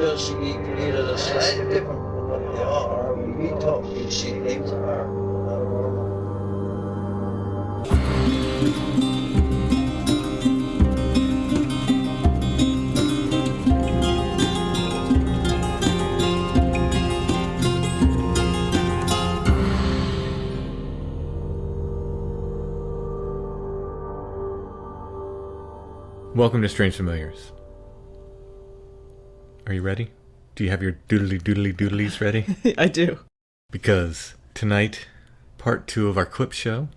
just either a slightly different from what they are, or when we talk, we see things are not normal. Welcome to Strange Familiars. Are you ready? Do you have your doodlies ready? I do. Because tonight, part 2 of our clip show,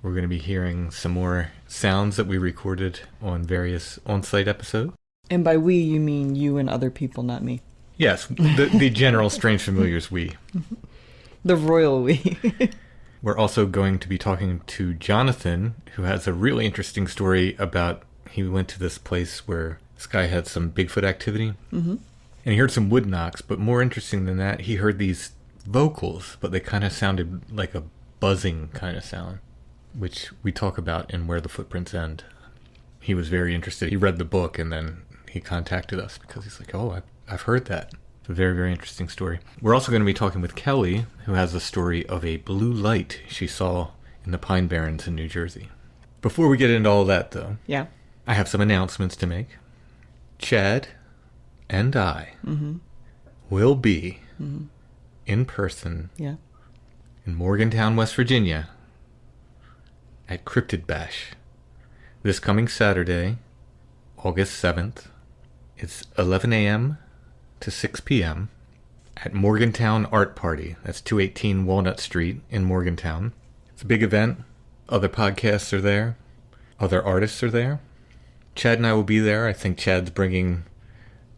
we're going to be hearing some more sounds that we recorded on various on-site episodes. And by we, you mean you and other people, not me. Yes, the general Strange Familiars we. The royal we. We're also going to be talking to Jonathan, who has a really interesting story about he went to this place where this guy had some Bigfoot activity. Mm-hmm. And he heard some wood knocks, but more interesting than that, he heard these vocals, but they kind of sounded like a buzzing kind of sound, which we talk about in Where the Footprints End. He was very interested. He read the book and then he contacted us because he's like, oh, I've heard that. It's a very, very interesting story. We're also going to be talking with Kelly, who has a story of a blue light she saw in the Pine Barrens in New Jersey. Before we get into all that, though, Yeah. I have some announcements to make. Chad and I will be in person Yeah. in Morgantown, West Virginia at Cryptid Bash this coming Saturday, August 7th. It's 11 a.m. to 6 p.m. at Morgantown Art Party. That's 218 Walnut Street in Morgantown. It's a big event. Other podcasts are there. Other artists are there. Chad and I will be there. I think Chad's bringing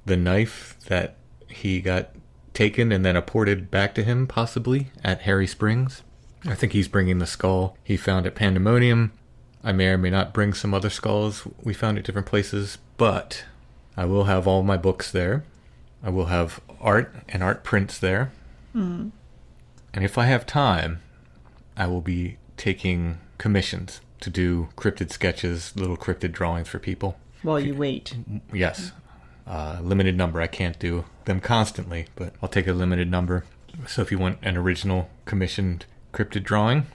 the knife that he got taken and then apported back to him, possibly, at Harry Springs. I think he's bringing the skull he found at Pandemonium. I may or may not bring some other skulls we found at different places, but I will have all my books there. I will have art and art prints there. And if I have time, I will be taking commissions to do cryptid sketches, little cryptid drawings for people. While you wait. Yes. Limited number. I can't do them constantly, but I'll take a limited number. So if you want an original commissioned cryptid drawing,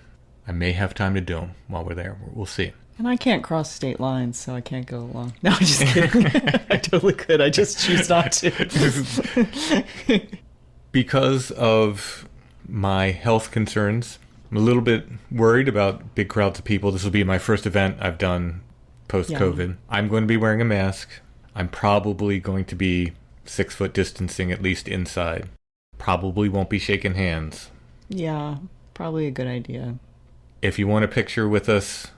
I may have time to do them while we're there. We'll see. And I can't cross state lines, so I can't go along. No, I'm just kidding. I totally could. I just choose not to. Because of my health concerns, I'm a little bit worried about big crowds of people. This will be my first event I've done post-COVID. Yeah. I'm going to be wearing a mask. I'm probably going to be 6 foot distancing, at least inside. Probably won't be shaking hands. Yeah, probably a good idea. If you want a picture with us,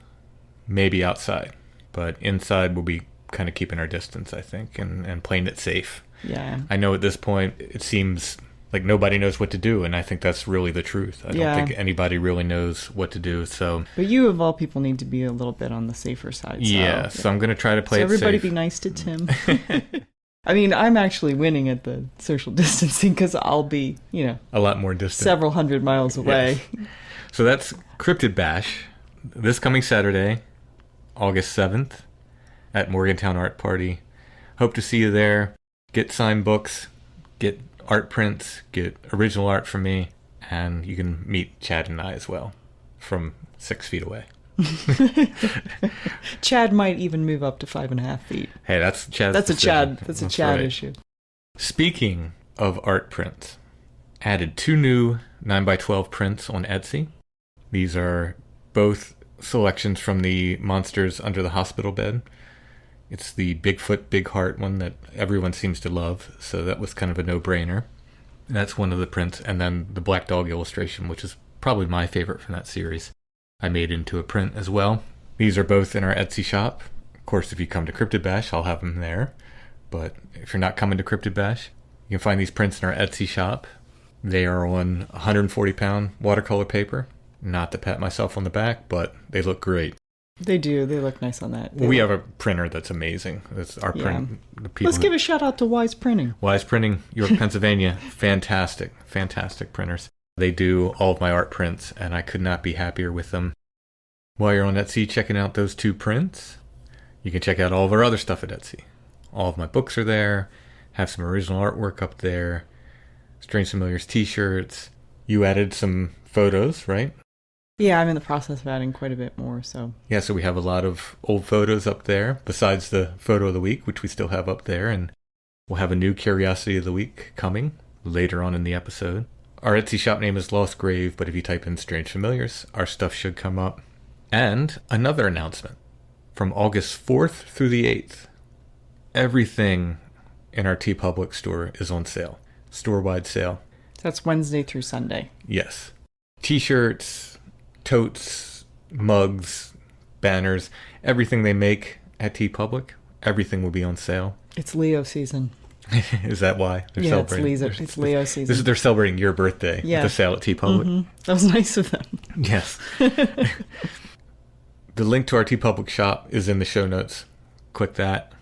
maybe outside. But inside we'll be kind of keeping our distance, I think, and playing it safe. Yeah. I know at this point it seems like nobody knows what to do, and I think that's really the truth. I don't think anybody really knows what to do. So, but you, of all people, need to be a little bit on the safer side. Yeah, so I'm going to try to play it safe. Everybody be nice to Tim. I mean, I'm actually winning at the social distancing because I'll be, a lot more distant. Several hundred miles away. Yes. So that's Cryptid Bash this coming Saturday, August 7th at Morgantown Art Party. Hope to see you there. Get signed books, get art prints, get original art from me, and you can meet Chad and I as well from 6 feet away. Chad might even move up to 5.5 feet. Hey, that's Chad's That's decision. That's a Chad right. issue. Speaking of art prints, added 2 new 9x12 prints on Etsy. These are both selections from the Monsters Under the Hospital Bed. It's the Bigfoot, Big Heart one that everyone seems to love, so that was kind of a no-brainer. That's one of the prints, and then the Black Dog illustration, which is probably my favorite from that series, I made into a print as well. These are both in our Etsy shop. Of course, if you come to Cryptid Bash, I'll have them there. But if you're not coming to Cryptid Bash, you can find these prints in our Etsy shop. They are on 140-pound watercolor paper. Not to pat myself on the back, but they look great. They do. They look nice on that. We have a printer that's amazing. That's our print. Let's give a shout out to Wise Printing. Wise Printing, York, Pennsylvania. Fantastic, fantastic printers. They do all of my art prints, and I could not be happier with them. While you're on Etsy checking out those 2 prints, you can check out all of our other stuff at Etsy. All of my books are there. have some original artwork up there, Strange Familiars t-shirts. You added some photos, right? Yeah, I'm in the process of adding quite a bit more, so. Yeah, so we have a lot of old photos up there, besides the photo of the week, which we still have up there, and we'll have a new Curiosity of the Week coming later on in the episode. Our Etsy shop name is Lost Grave, but if you type in Strange Familiars, our stuff should come up. And another announcement. From August 4th through the 8th, everything in our TeePublic store is on sale. Store-wide sale. That's Wednesday through Sunday. Yes. T-shirts, totes, mugs, banners, everything they make at TeePublic, everything will be on sale. It's Leo season. Is that why they're Yeah, celebrating? it's Leo season. They're celebrating your birthday with the sale at TeePublic. Mm-hmm. That was nice of them. Yes. The link to our TeePublic shop is in the show notes. Click that.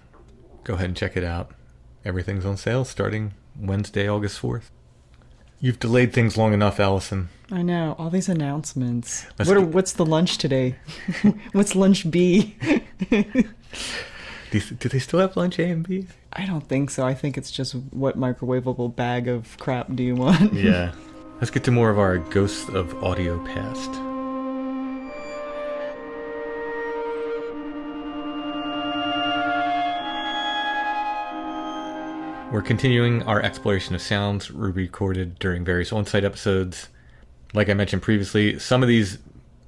Go ahead and check it out. Everything's on sale starting Wednesday, August 4th. You've delayed things long enough, Alison. I know. All these announcements. Let's What's the lunch today? What's lunch B? Do they still have lunch A and B? I don't think so. I think it's just what microwavable bag of crap do you want? Yeah. Let's get to more of our Ghosts of Audio Past. We're continuing our exploration of sounds we recorded during various on-site episodes. Like I mentioned previously, some of these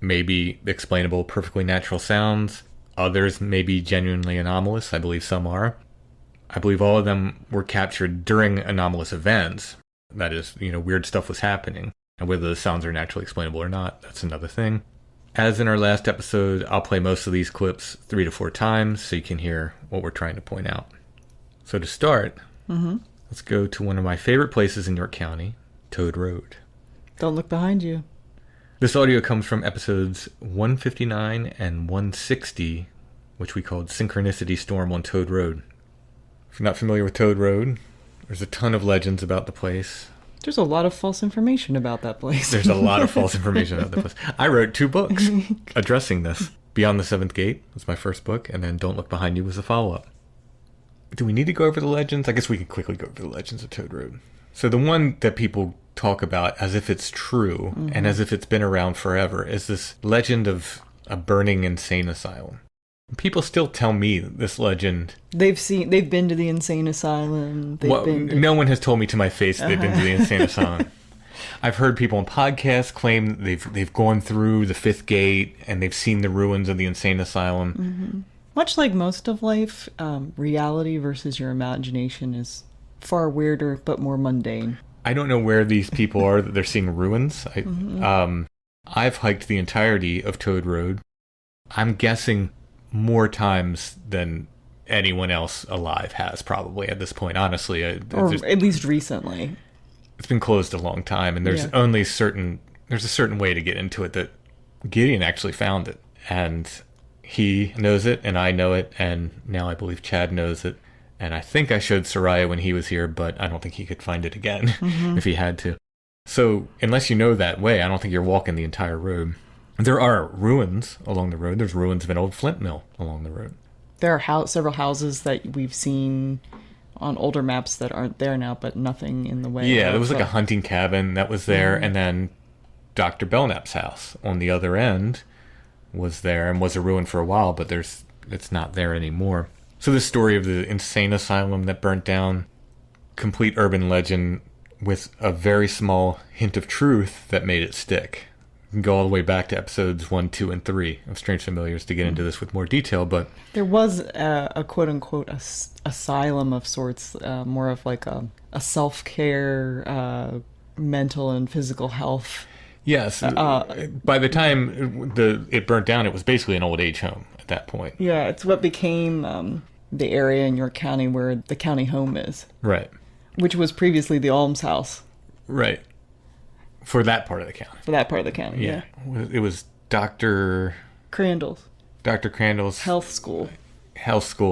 may be explainable, perfectly natural sounds. Others may be genuinely anomalous. I believe some are. I believe all of them were captured during anomalous events. That is, weird stuff was happening. And whether the sounds are naturally explainable or not, that's another thing. As in our last episode, I'll play most of these clips 3 to 4 times so you can hear what we're trying to point out. So to start, let's go to one of my favorite places in York County, Toad Road. Don't look behind you. This audio comes from episodes 159 and 160, which we called Synchronicity Storm on Toad Road. If you're not familiar with Toad Road, there's a ton of legends about the place. There's a lot of false information about that place. There's a lot of false information about the place. I wrote 2 books addressing this. Beyond the Seventh Gate was my first book, and then Don't Look Behind You was the follow-up. Do we need to go over the legends? I guess we can quickly go over the legends of Toad Road. So the one that people talk about as if it's true and as if it's been around forever is this legend of a burning insane asylum. People still tell me this legend. They've been to the insane asylum. No one has told me to my face that they've been to the insane asylum. I've heard people on podcasts claim they've gone through the 5th gate and they've seen the ruins of the insane asylum. Mm-hmm. Much like most of life, reality versus your imagination is far weirder but more mundane. I don't know where these people are that they're seeing ruins. I've hiked the entirety of Toad Road. I'm guessing more times than anyone else alive has probably at this point, honestly. Or at least recently. It's been closed a long time, and there's a certain way to get into it that Gideon actually found it. And he knows it, and I know it, and now I believe Chad knows it. And I think I showed Soraya when he was here, but I don't think he could find it again if he had to. So unless you know that way, I don't think you're walking the entire road. There are ruins along the road. There's ruins of an old flint mill along the road. There are several houses that we've seen on older maps that aren't there now, but nothing in the way. Yeah, there was like a hunting cabin that was there, and then Dr. Belknap's house on the other end was there and was a ruin for a while, but it's not there anymore. So this story of the insane asylum that burnt down, complete urban legend with a very small hint of truth that made it stick. You can go all the way back to episodes 1, 2, and 3 of Strange Familiars to get into this with more detail, but there was a quote-unquote asylum of sorts, more of like a self-care, mental and physical health. Yes. By the time it burnt down, it was basically an old age home at that point. Yeah, it's what became the area in York County where the county home is. Right. Which was previously the almshouse. Right. For that part of the county. For that part of the county, yeah. It was Dr. Crandall's. Dr. Crandall's health school,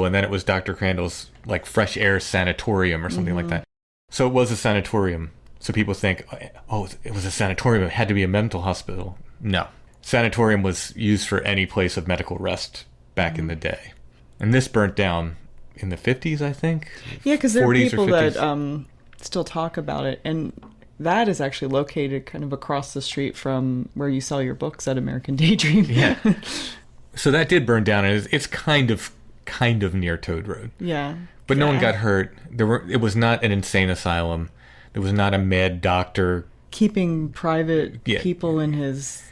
and then it was Dr. Crandall's like fresh air sanatorium or something like that. So it was a sanatorium. So people think, oh, it was a sanatorium. It had to be a mental hospital. No. Sanatorium was used for any place of medical rest back in the day. And this burnt down in the 50s, I think. Yeah, because there are 40s or people 50s. that still talk about it. And that is actually located kind of across the street from where you sell your books at American Daydream. Yeah. So that did burn down, and it's kind of near Toad Road. Yeah. But no one got hurt. It was not an insane asylum. There was not a mad doctor keeping private people in his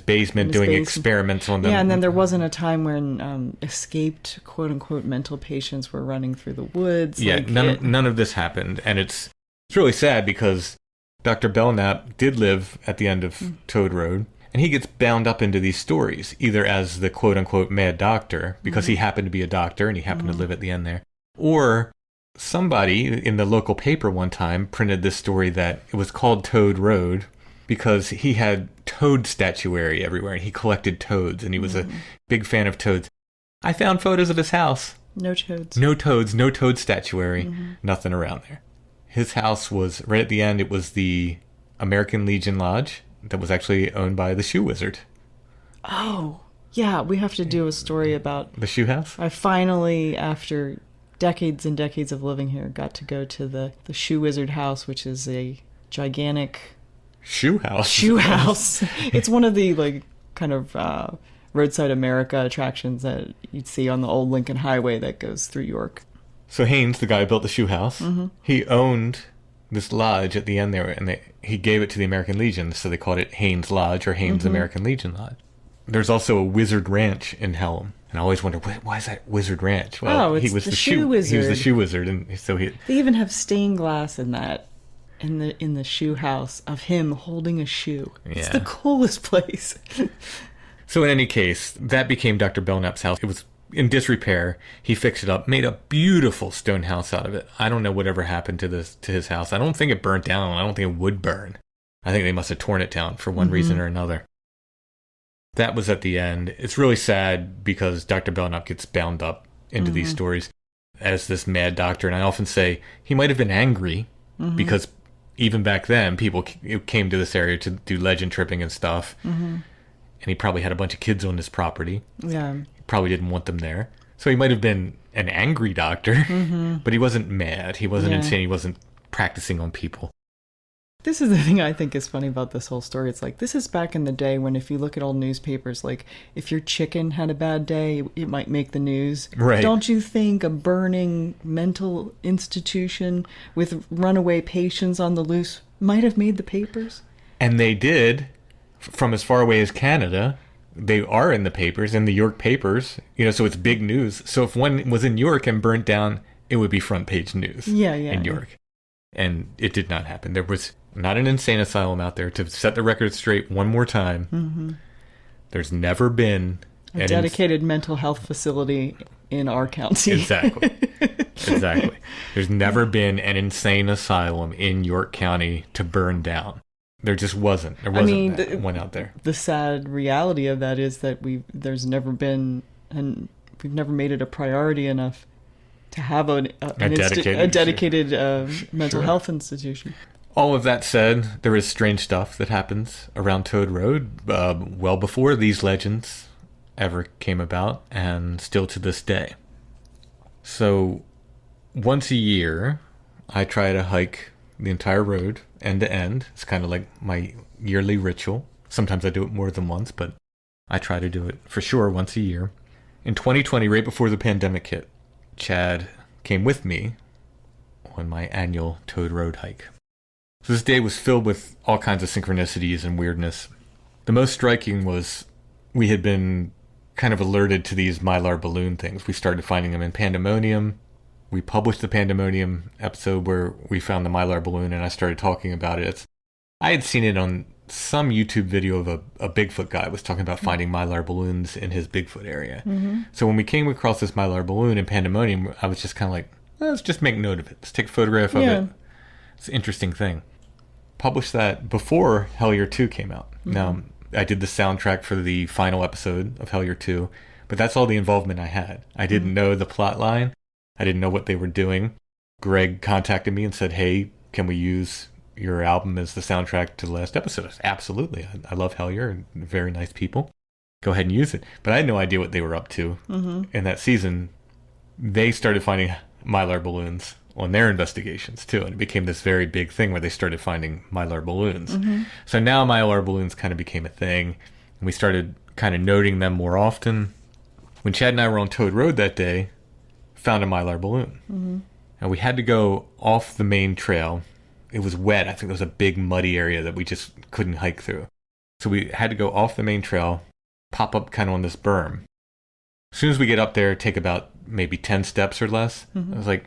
basement doing experiments on them. Yeah, and then there wasn't a time when escaped quote-unquote mental patients were running through the woods. Yeah, none of this happened. And it's really sad because Dr. Belknap did live at the end of Toad Road, and he gets bound up into these stories, either as the quote-unquote mad doctor, because he happened to be a doctor and he happened to live at the end there, or somebody in the local paper one time printed this story that it was called Toad Road because he had toad statuary everywhere, and he collected toads, and he was a big fan of toads. I found photos of his house. No toads. No toads, no toad statuary, nothing around there. His house was, right at the end, it was the American Legion Lodge that was actually owned by the Shoe Wizard. Oh, yeah, we have to do a story about... The Shoe House? I finally, after decades and decades of living here, got to go to the Shoe Wizard house, which is a gigantic... Shoe house. Shoe house. It's one of the kind of roadside America attractions that you'd see on the old Lincoln Highway that goes through York. So Haynes, the guy who built the Shoe House, he owned this lodge at the end there, and he gave it to the American Legion, so they called it Haynes Lodge or Haynes American Legion Lodge. There's also a Wizard Ranch in Pelham, and I always wonder, why is that Wizard Ranch? Well, it's he was the Shoe Wizard. He was the Shoe Wizard, and so They even have stained glass in that. In the shoe house of him holding a shoe. Yeah. It's the coolest place. So in any case, that became Dr. Belknap's house. It was in disrepair. He fixed it up, made a beautiful stone house out of it. I don't know whatever happened to his house. I don't think it burnt down. I don't think it would burn. I think they must have torn it down for one reason or another. That was at the end. It's really sad because Dr. Belknap gets bound up into these stories as this mad doctor. And I often say he might have been angry because even back then, people came to this area to do legend tripping and stuff. And he probably had a bunch of kids on his property. Yeah. He probably didn't want them there. So he might have been an angry doctor, but he wasn't mad. He wasn't insane. He wasn't practicing on people. This is the thing I think is funny about this whole story. It's this is back in the day when if you look at old newspapers, if your chicken had a bad day, it might make the news. Right. Don't you think a burning mental institution with runaway patients on the loose might have made the papers? And they did, from as far away as Canada. They are in the papers, in the York papers. So it's big news. So if one was in York and burnt down, it would be front page news in York. And it did not happen. There was not an insane asylum out there. To set the record straight one more time, there's never been a dedicated mental health facility in our county. Exactly. There's never been an insane asylum in York County to burn down. There just wasn't. There wasn't one out there. The sad reality of that is that there's never been, and we've never made it a priority enough to have a dedicated mental health institution. All of that said, there is strange stuff that happens around Toad Road well before these legends ever came about, and still to this day. So, once a year, I try to hike the entire road, end to end. It's kind of like my yearly ritual. Sometimes I do it more than once, but I try to do it for sure once a year. In 2020, right before the pandemic hit, Chad came with me on my annual Toad Road hike. So this day was filled with all kinds of synchronicities and weirdness. The most striking was we had been kind of alerted to these Mylar balloon things. We started finding them in Pandemonium. We published the Pandemonium episode where we found the Mylar balloon, and I started talking about it. I had seen it on some YouTube video of a Bigfoot guy was talking about finding Mylar balloons in his Bigfoot area. So when we came across this Mylar balloon in Pandemonium, I was just kind of like, let's just make note of it. Let's take a photograph of it. It's an interesting thing. Published that before Hellier 2 came out. Now, I did the soundtrack for the final episode of Hellier 2, but that's all the involvement I had. I didn't know the plot line. I didn't know what they were doing. Greg contacted me and said, hey, can we use your album as the soundtrack to the last episode? I said, absolutely. I love Hellier and very nice people. Go ahead and use it. But I had no idea what they were up to in that season. they started finding mylar balloons on their investigations too, and it became this very big thing where they started finding mylar balloons. So now mylar balloons kind of became a thing, and we started kind of noting them more often. When Chad and I were on Toad Road that day, found a mylar balloon. And we had to go off the main trail. It was wet. I think there was a big muddy area that we just couldn't hike through. So we had to go off the main trail, pop up kind of on this berm. As soon as we get up there, take about maybe 10 steps or less. I was like,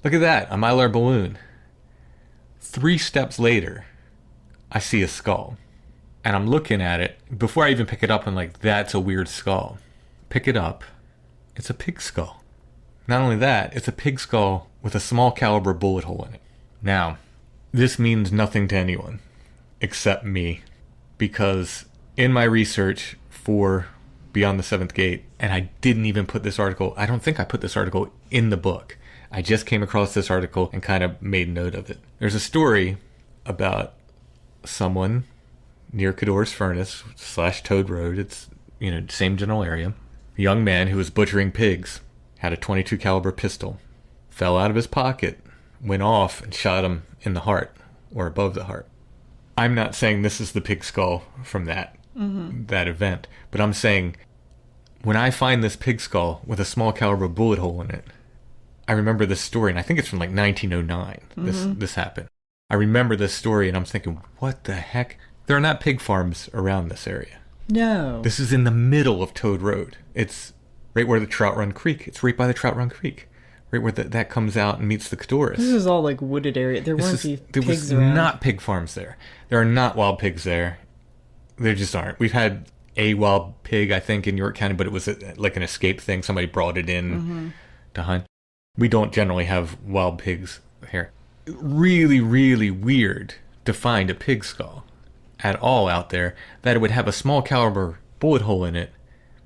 look at that, a mylar balloon. 3 steps later, I see a skull. And I'm looking at it. Before I even pick it up, I'm like, that's a weird skull. Pick it up. It's a pig skull. Not only that, it's a pig skull with a small caliber bullet hole in it. Now, this means nothing to anyone except me, because in my research for Beyond the Seventh Gate, and I didn't even put this article, I don't think I put this article in the book. I just came across this article and kind of made note of it. There's a story about someone near Cador's Furnace / Toad Road. It's, same general area. A young man who was butchering pigs had a .22 caliber pistol, fell out of his pocket, went off and shot him in the heart or above the heart. I'm not saying this is the pig skull from that event, but I'm saying when I find this pig skull with a small caliber bullet hole in it, I remember this story, and I think it's from like 1909. This happened. I remember this story, and I'm thinking, what the heck? There are not pig farms around this area. No. This is in the middle of Toad Road. It's right where the Trout Run Creek. It's right by the Trout Run Creek. Right where that comes out and meets the Cadorus. This is all like wooded area. There weren't pigs around. There was not pig farms there. There are not wild pigs there. There just aren't. We've had a wild pig, I think, in York County, but it was like an escape thing. Somebody brought it in to hunt. We don't generally have wild pigs here. Really, really weird to find a pig skull at all out there that it would have a small caliber bullet hole in it.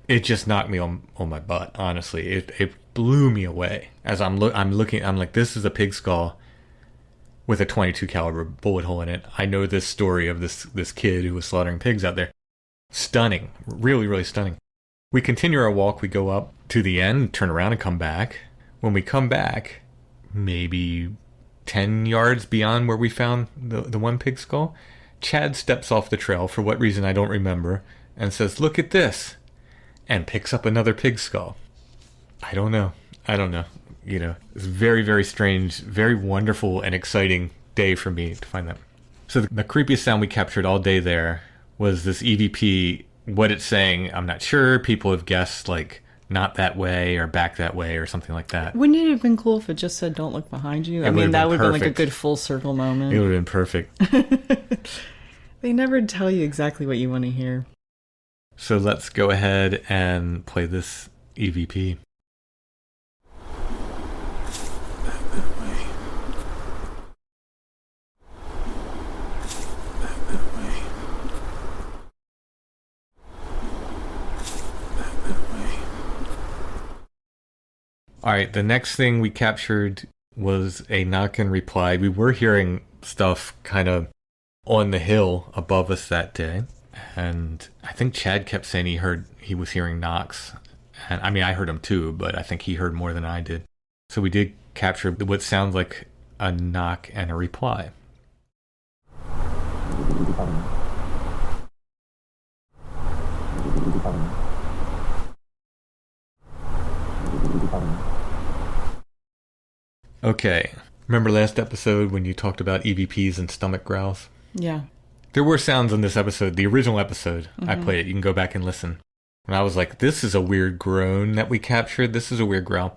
It just knocked me on my butt, honestly. It blew me away. As I'm looking, I'm like, this is a pig skull with a .22 caliber bullet hole in it. I know this story of this kid who was slaughtering pigs out there. Stunning. Really, really stunning. We continue our walk. We go up to the end, turn around and come back. When we come back, maybe 10 yards beyond where we found the one pig skull, Chad steps off the trail, for what reason I don't remember, and says, look at this, and picks up another pig skull. I don't know. It's very, very strange, very wonderful and exciting day for me to find that. So the creepiest sound we captured all day there was this EVP. What it's saying, I'm not sure. People have guessed, like, not that way or back that way or something like that. Wouldn't it have been cool if it just said, don't look behind you? That would have been like a good full circle moment. It would have been perfect. They never tell you exactly what you want to hear. So let's go ahead and play this EVP. All right, the next thing we captured was a knock and reply. We were hearing stuff kind of on the hill above us that day. And I think Chad kept saying he was hearing knocks. And I mean, I heard them too, but I think he heard more than I did. So we did capture what sounds like a knock and a reply. Okay, remember last episode when you talked about EVPs and stomach growls? Yeah. There were sounds in this episode, the original episode. I played it. You can go back and listen. And I was like, this is a weird groan that we captured. This is a weird growl.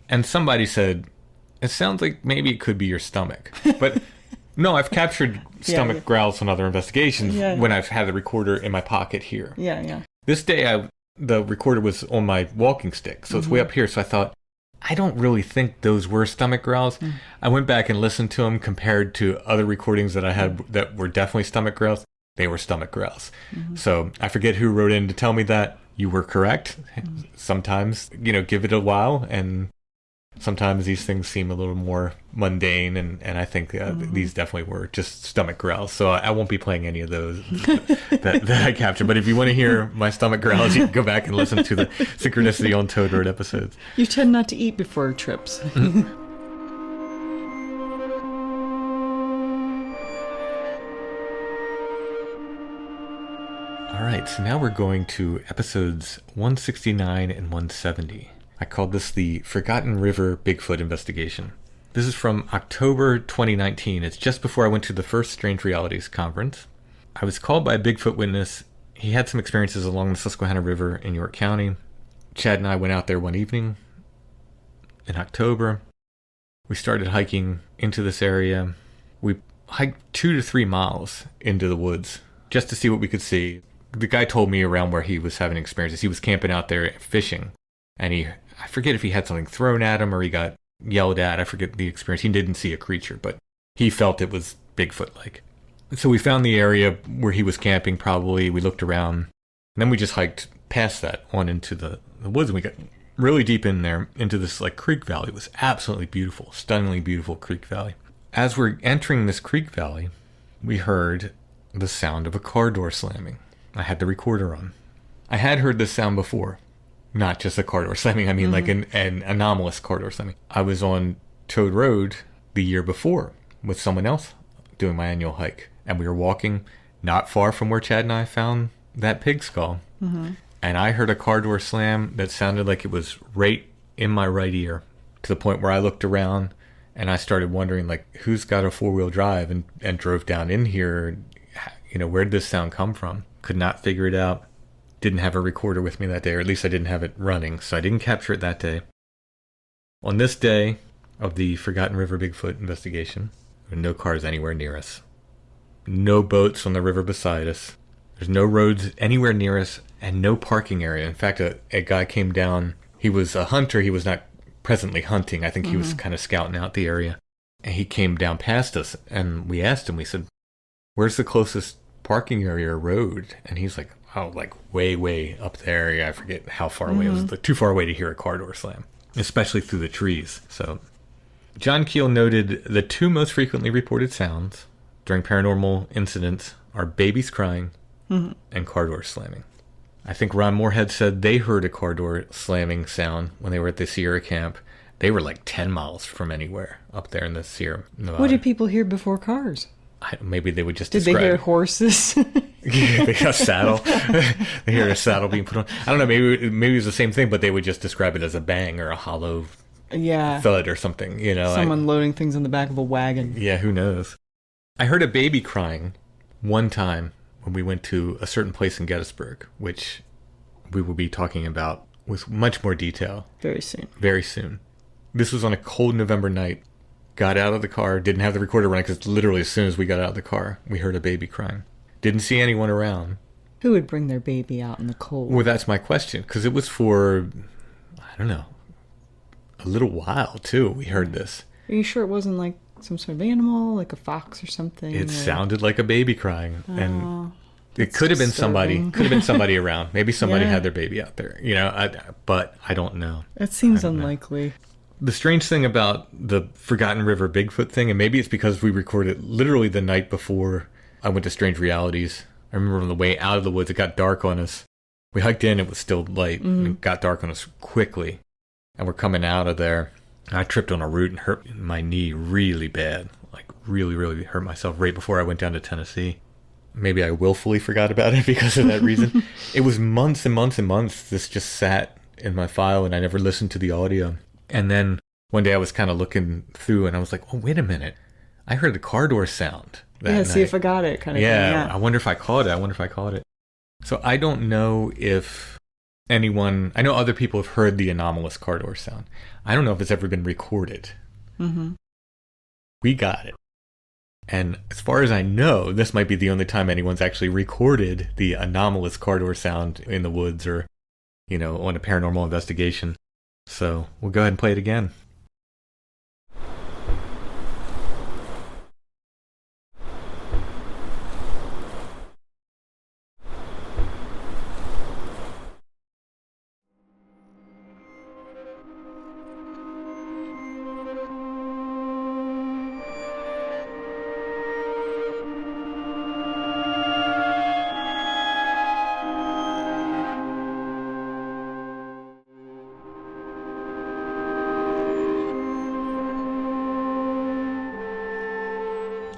And somebody said, it sounds like maybe it could be your stomach. But no, I've captured stomach growls on other investigations when I've had the recorder in my pocket here. Yeah. This day, the recorder was on my walking stick, so it's way up here. So I thought, I don't really think those were stomach growls. I went back and listened to them compared to other recordings that I had that were definitely stomach growls. They were stomach growls. So I forget who wrote in to tell me that. You were correct. Sometimes, give it a while and Sometimes these things seem a little more mundane, and I think these definitely were just stomach growls. So I won't be playing any of those that I captured. But if you want to hear my stomach growls, you can go back and listen to the Synchronicity on Toad Road episodes. You tend not to eat before trips. All right, so now we're going to episodes 169 and 170. I called this the Forgotten River Bigfoot Investigation. This is from October 2019. It's just before I went to the first Strange Realities conference. I was called by a Bigfoot witness. He had some experiences along the Susquehanna River in York County. Chad and I went out there one evening in October. We started hiking into this area. We hiked 2 to 3 miles into the woods just to see what we could see. The guy told me around where he was having experiences. He was camping out there fishing, and I forget if he had something thrown at him or he got yelled at. I forget the experience. He didn't see a creature, but he felt it was Bigfoot-like. So we found the area where he was camping probably. We looked around, and then we just hiked past that on into the woods, and we got really deep in there into this like creek valley. It was absolutely beautiful, stunningly beautiful creek valley. As we're entering this creek valley, we heard the sound of a car door slamming. I had the recorder on. I had heard this sound before. Not just a car door slamming. I mean, like an anomalous car door slamming. I was on Toad Road the year before with someone else doing my annual hike. And we were walking not far from where Chad and I found that pig skull. Mm-hmm. And I heard a car door slam that sounded like it was right in my right ear, to the point where I looked around and I started wondering, like, who's got a four-wheel drive and drove down in here? You know, where did this sound come from? Could not figure it out. Didn't have a recorder with me that day, or at least I didn't have it running, so I didn't capture it that day. On this day of the Forgotten River Bigfoot investigation, there were no cars anywhere near us. No boats on the river beside us. There's no roads anywhere near us, and no parking area. In fact, a guy came down. He was a hunter. He was not presently hunting. I think he was kind of scouting out the area. And he came down past us, and we asked him, we said, where's the closest parking area or road? And he's like, oh, like way up there. Yeah, I forget how far away. It was like too far away to hear a car door slam, especially through the trees. So John Keel noted the 2 most frequently reported sounds during paranormal incidents are babies crying and car door slamming. I think Ron Moorhead said they heard a car door slamming sound when they were at the Sierra camp. They were like 10 miles from anywhere up there in the Sierra Nevada. What did people hear before cars? Maybe they would just Did describe. they hear horses? Yeah, they got a saddle. They hear a saddle being put on. I don't know. Maybe it was the same thing, but they would just describe it as a bang or a hollow thud or something. You know, someone loading things in the back of a wagon. Yeah, who knows? I heard a baby crying one time when we went to a certain place in Gettysburg, which we will be talking about with much more detail. Very soon. Very soon. This was on a cold November night. Got out of the car, didn't have the recorder running because literally as soon as we got out of the car, we heard a baby crying. Didn't see anyone around. Who would bring their baby out in the cold? Well, that's my question, because it was for, I don't know, a little while, too, we heard this. Are you sure it wasn't like some sort of animal, like a fox or something? It sounded like a baby crying, and it could have been somebody around. Maybe somebody had their baby out there, you know, but I don't know. That seems unlikely. The strange thing about the Forgotten River Bigfoot thing, and maybe it's because we recorded literally the night before I went to Strange Realities. I remember on the way out of the woods, it got dark on us. We hiked in, it was still light, and it got dark on us quickly. And we're coming out of there. I tripped on a root and hurt my knee really bad. Like really hurt myself right before I went down to Tennessee. Maybe I willfully forgot about it because of that reason. It was months and months and months. This just sat in my file and I never listened to the audio. And then one day I was kind of looking through and I was like, oh, wait a minute. I heard the car door sound that night. See if I got it kind of thing. Yeah, I wonder if I caught it. So I don't know if anyone... I know other people have heard the anomalous car door sound. I don't know if it's ever been recorded. Mm-hmm. We got it. And as far as I know, this might be the only time anyone's actually recorded the anomalous car door sound in the woods or, you know, on a paranormal investigation. So we'll go ahead and play it again.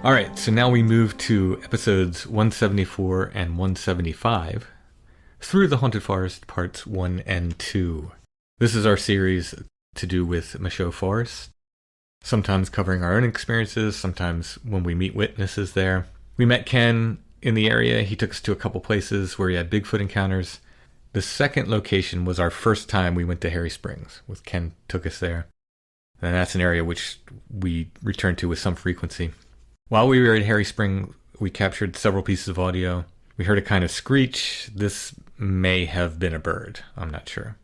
All right, so now we move to episodes 174 and 175, Through the Haunted Forest, parts 1 and 2. This is our series to do with Michaud Forest, sometimes covering our own experiences, sometimes when we meet witnesses there. We met Ken in the area. He took us to a couple places where he had Bigfoot encounters. The second location was our first time we went to Harry Springs, with Ken took us there. And that's an area which we return to with some frequency. While we were at Harry Springs, we captured several pieces of audio. We heard a kind of screech. This may have been a bird. I'm not sure.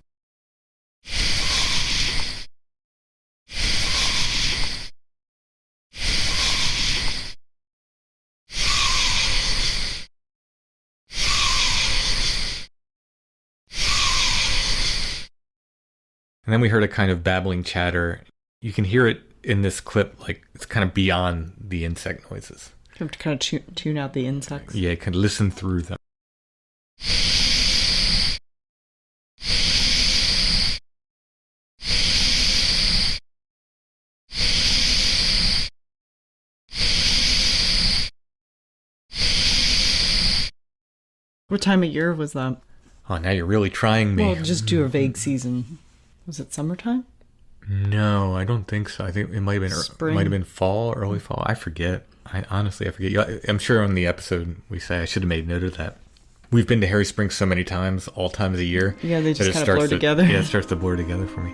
And then we heard a kind of babbling chatter. You can hear it in this clip, like it's kind of beyond the insect noises. You have to kind of tune out the insects. Yeah, you can listen through them. What time of year was that? Oh, now you're really trying me. Well, just do a vague season. Was it summertime? No, I don't think so. I think it might have been Spring. Might have been fall, early fall. I forget. I forget. I'm sure on the episode we say I should have made note of that. We've been to Harry Springs so many times, all times of year. Yeah, they just kind of blur together. Yeah, it starts to blur together for me.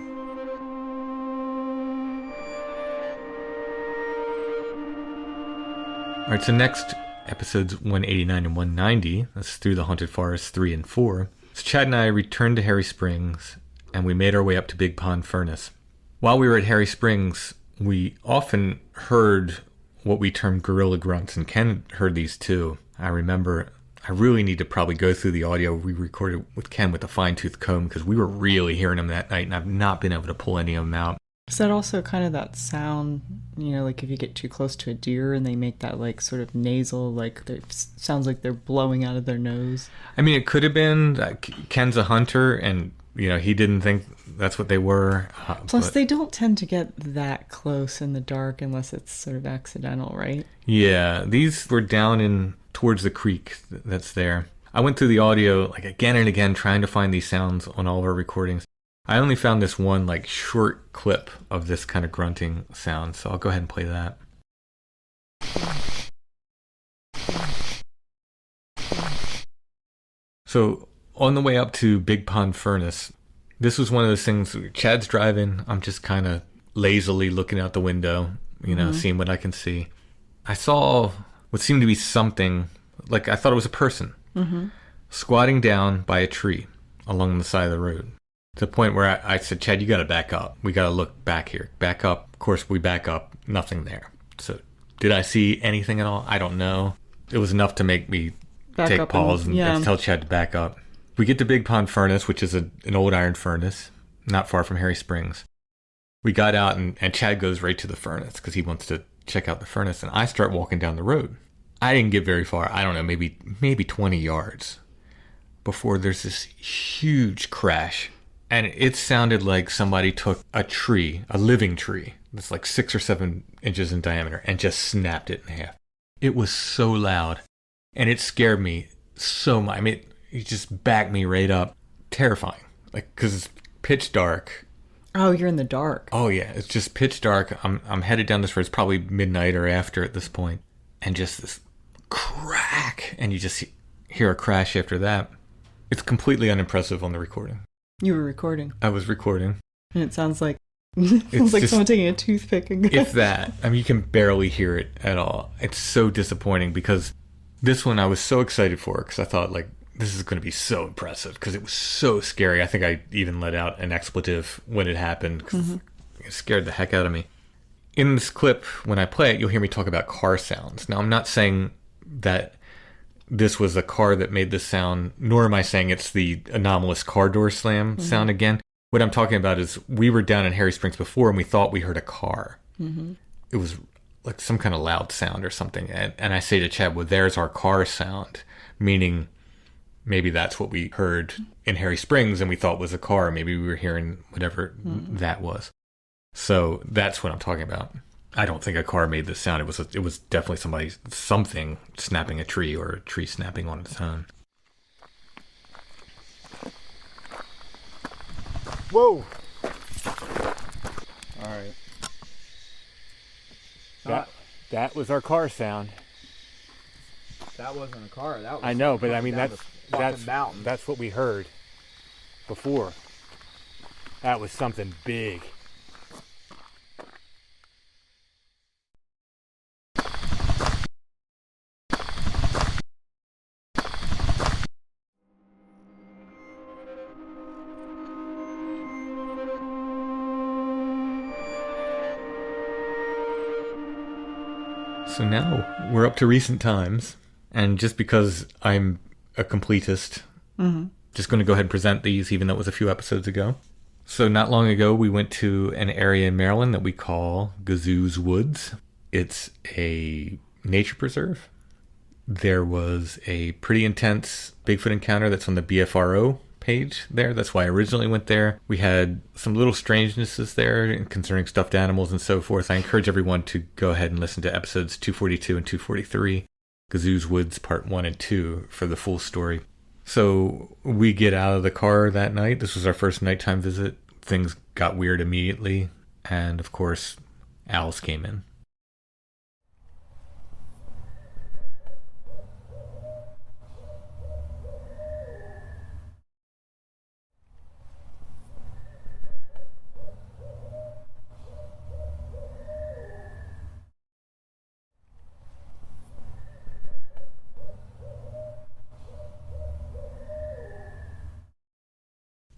All right, so next, episodes 189 and 190, that's Through the Haunted Forest 3 and 4. So Chad and I returned to Harry Springs, and we made our way up to Big Pond Furnace. While we were at Harry Springs, we often heard what we term gorilla grunts, and Ken heard these too. I remember I really need to probably go through the audio we recorded with Ken with a fine-tooth comb, because we were really hearing them that night, and I've not been able to pull any of them out. Is that also kind of that sound, like if you get too close to a deer and they make that like sort of nasal, like sounds like they're blowing out of their nose? I mean, it could have been. Ken's a hunter, and he didn't think that's what they were. Plus, they don't tend to get that close in the dark unless it's sort of accidental, right? Yeah, these were down in towards the creek that's there. I went through the audio like again and again trying to find these sounds on all of our recordings. I only found this one like short clip of this kind of grunting sound, so I'll go ahead and play that. So on the way up to Big Pond Furnace, this was one of those things. Chad's driving. I'm just kind of lazily looking out the window, seeing what I can see. I saw what seemed to be something, like I thought it was a person, squatting down by a tree along the side of the road. To the point where I said, Chad, you got to back up. We got to look back here. Back up. Of course, we back up. Nothing there. So did I see anything at all? I don't know. It was enough to make me take pause and tell Chad to back up. We get to Big Pond Furnace, which is an old iron furnace, not far from Harry Springs. We got out, and Chad goes right to the furnace because he wants to check out the furnace, and I start walking down the road. I didn't get very far. I don't know, maybe 20 yards before there's this huge crash. And it sounded like somebody took a tree, a living tree, that's like 6 or 7 inches in diameter, and just snapped it in half. It was so loud, and it scared me so much. I mean, it just backed me right up. Terrifying, like, because it's pitch dark. Oh, you're in the dark. Oh yeah, it's just pitch dark. I'm headed down this road. It's probably midnight or after at this point, and just this crack, and you just hear a crash after that. It's completely unimpressive on the recording. You were recording. I was recording. And it sounds like someone taking a toothpick and if that. I mean, you can barely hear it at all. It's so disappointing because this one I was so excited for because I thought, like, this is going to be so impressive because it was so scary. I think I even let out an expletive when it happened because it scared the heck out of me. In this clip, when I play it, you'll hear me talk about car sounds. Now, I'm not saying that this was a car that made this sound, nor am I saying it's the anomalous car door slam sound again. What I'm talking about is we were down in Harry Springs before and we thought we heard a car. It was like some kind of loud sound or something. And I say to Chad, well, there's our car sound, meaning maybe that's what we heard in Harry Springs and we thought was a car. Maybe we were hearing whatever that was. So that's what I'm talking about. I don't think a car made this sound. It was definitely something snapping a tree, or a tree snapping on its own. Whoa! All right. That was our car sound. That wasn't a car. That was I know, but I mean that's mountain. That's what we heard before. That was something big. So now we're up to recent times, and just because I'm a completist, just going to go ahead and present these, even though it was a few episodes ago. So not long ago, we went to an area in Maryland that we call Gazoo's Woods. It's a nature preserve. There was a pretty intense Bigfoot encounter that's on the BFRO page there. That's why I originally went there. We had some little strangenesses there concerning stuffed animals and so forth. I encourage everyone to go ahead and listen to episodes 242 and 243, Gazoo's Woods Part 1 and 2, for the full story. So we get out of the car that night. This was our first nighttime visit. Things got weird immediately. And of course, owls came in.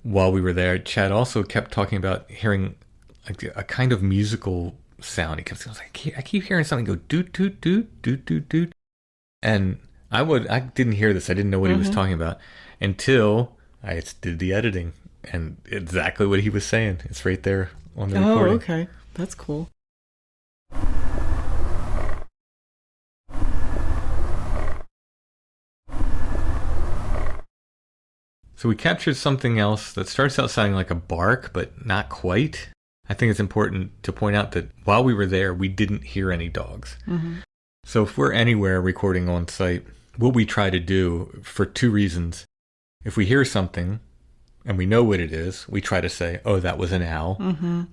While we were there, Chad also kept talking about hearing a kind of musical sound. He kept saying, I keep hearing something go doot, doot, doot, doot, doot, doot. And I didn't hear this. I didn't know what he was talking about until I did the editing. And exactly what he was saying. It's right there on the recording. Oh, okay. That's cool. So we captured something else that starts out sounding like a bark, but not quite. I think it's important to point out that while we were there, we didn't hear any dogs. So if we're anywhere recording on site, what we try to do, for two reasons: if we hear something and we know what it is, we try to say, oh, that was an owl,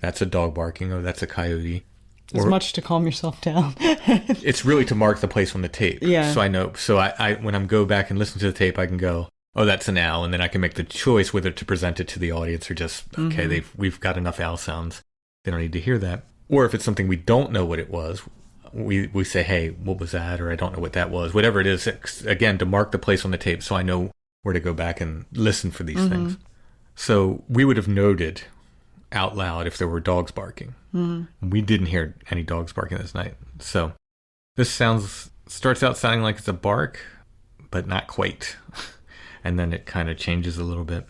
that's a dog barking, oh, that's a coyote. As much to calm yourself down. It's really to mark the place on the tape. Yeah. So I know. So I when I go back and listen to the tape, I can go, oh, that's an owl, and then I can make the choice whether to present it to the audience or just, okay, we've got enough owl sounds. They don't need to hear that. Or if it's something we don't know what it was, we say, hey, what was that? Or I don't know what that was. Whatever it is, again, to mark the place on the tape so I know where to go back and listen for these things. So we would have noted out loud if there were dogs barking. We didn't hear any dogs barking this night. So this starts out sounding like it's a bark, but not quite. And then it kind of changes a little bit.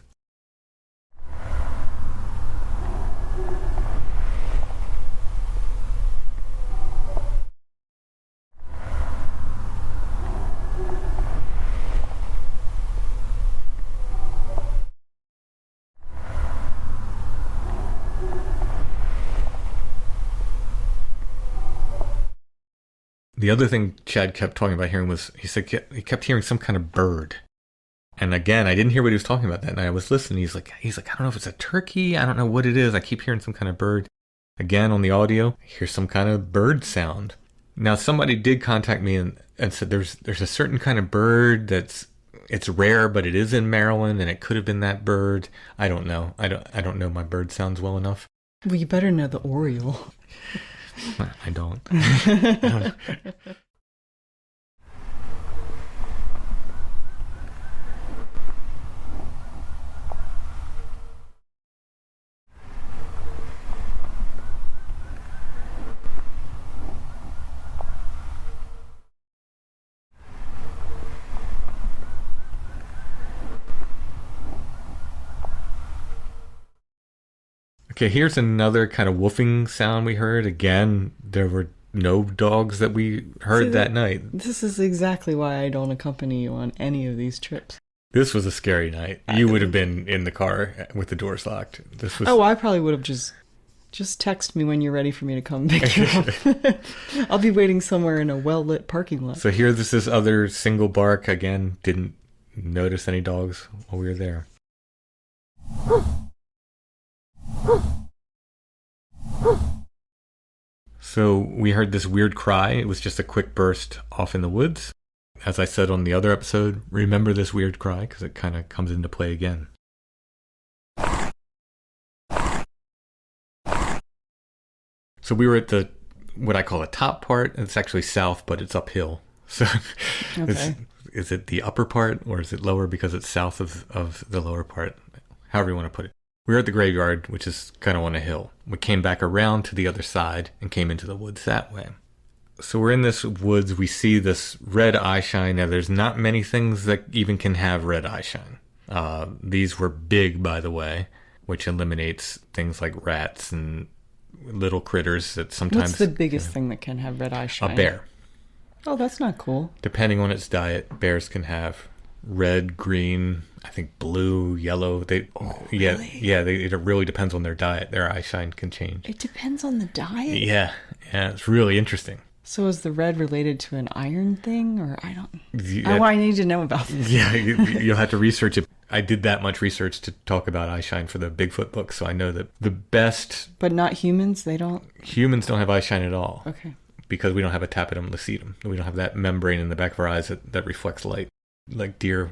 The other thing Chad kept talking about hearing was, he said he kept hearing some kind of bird. And again, I didn't hear what he was talking about that night. I was listening. He's like, I don't know if it's a turkey. I don't know what it is. I keep hearing some kind of bird. Again, on the audio, I hear some kind of bird sound. Now, somebody did contact me and said there's a certain kind of bird it's rare, but it is in Maryland, and it could have been that bird. I don't know. I don't know my bird sounds well enough. Well, you better know the Oriole. I don't. Okay, here's another kind of woofing sound we heard. Again, there were no dogs that we heard that night. This is exactly why I don't accompany you on any of these trips. This was a scary night. You would have been in the car with the doors locked. I probably would have just Just text me when you're ready for me to come pick you up. I'll be waiting somewhere in a well-lit parking lot. So here, this other single bark. Again, didn't notice any dogs while we were there. So we heard this weird cry. It was just a quick burst off in the woods. As I said on the other episode, remember this weird cry because it kind of comes into play again. So we were at what I call the top part. It's actually south, but it's uphill. So Okay. Is it the upper part or is it lower because it's south of the lower part? However you want to put it. We were at the graveyard, which is kind of on a hill. We came back around to the other side and came into the woods that way. So we're in this woods. We see this red eye shine. Now, there's not many things that even can have red eye shine. These were big, by the way, which eliminates things like rats and little critters that sometimes... What's the biggest thing that can have red eye shine? A bear. Oh, that's not cool. Depending on its diet, bears can have red, green, I think blue, yellow. Really? It really depends on their diet. Their eye shine can change. It depends on the diet? Yeah, it's really interesting. So is the red related to an iron thing, or I don't... I need to know about this. Yeah, you'll have to research it. I did that much research to talk about eye shine for the Bigfoot book, so I know that the best... But not humans? They don't? Humans don't have eye shine at all. Okay. Because we don't have a tapetum lucidum. We don't have that membrane in the back of our eyes that reflects light, like deer.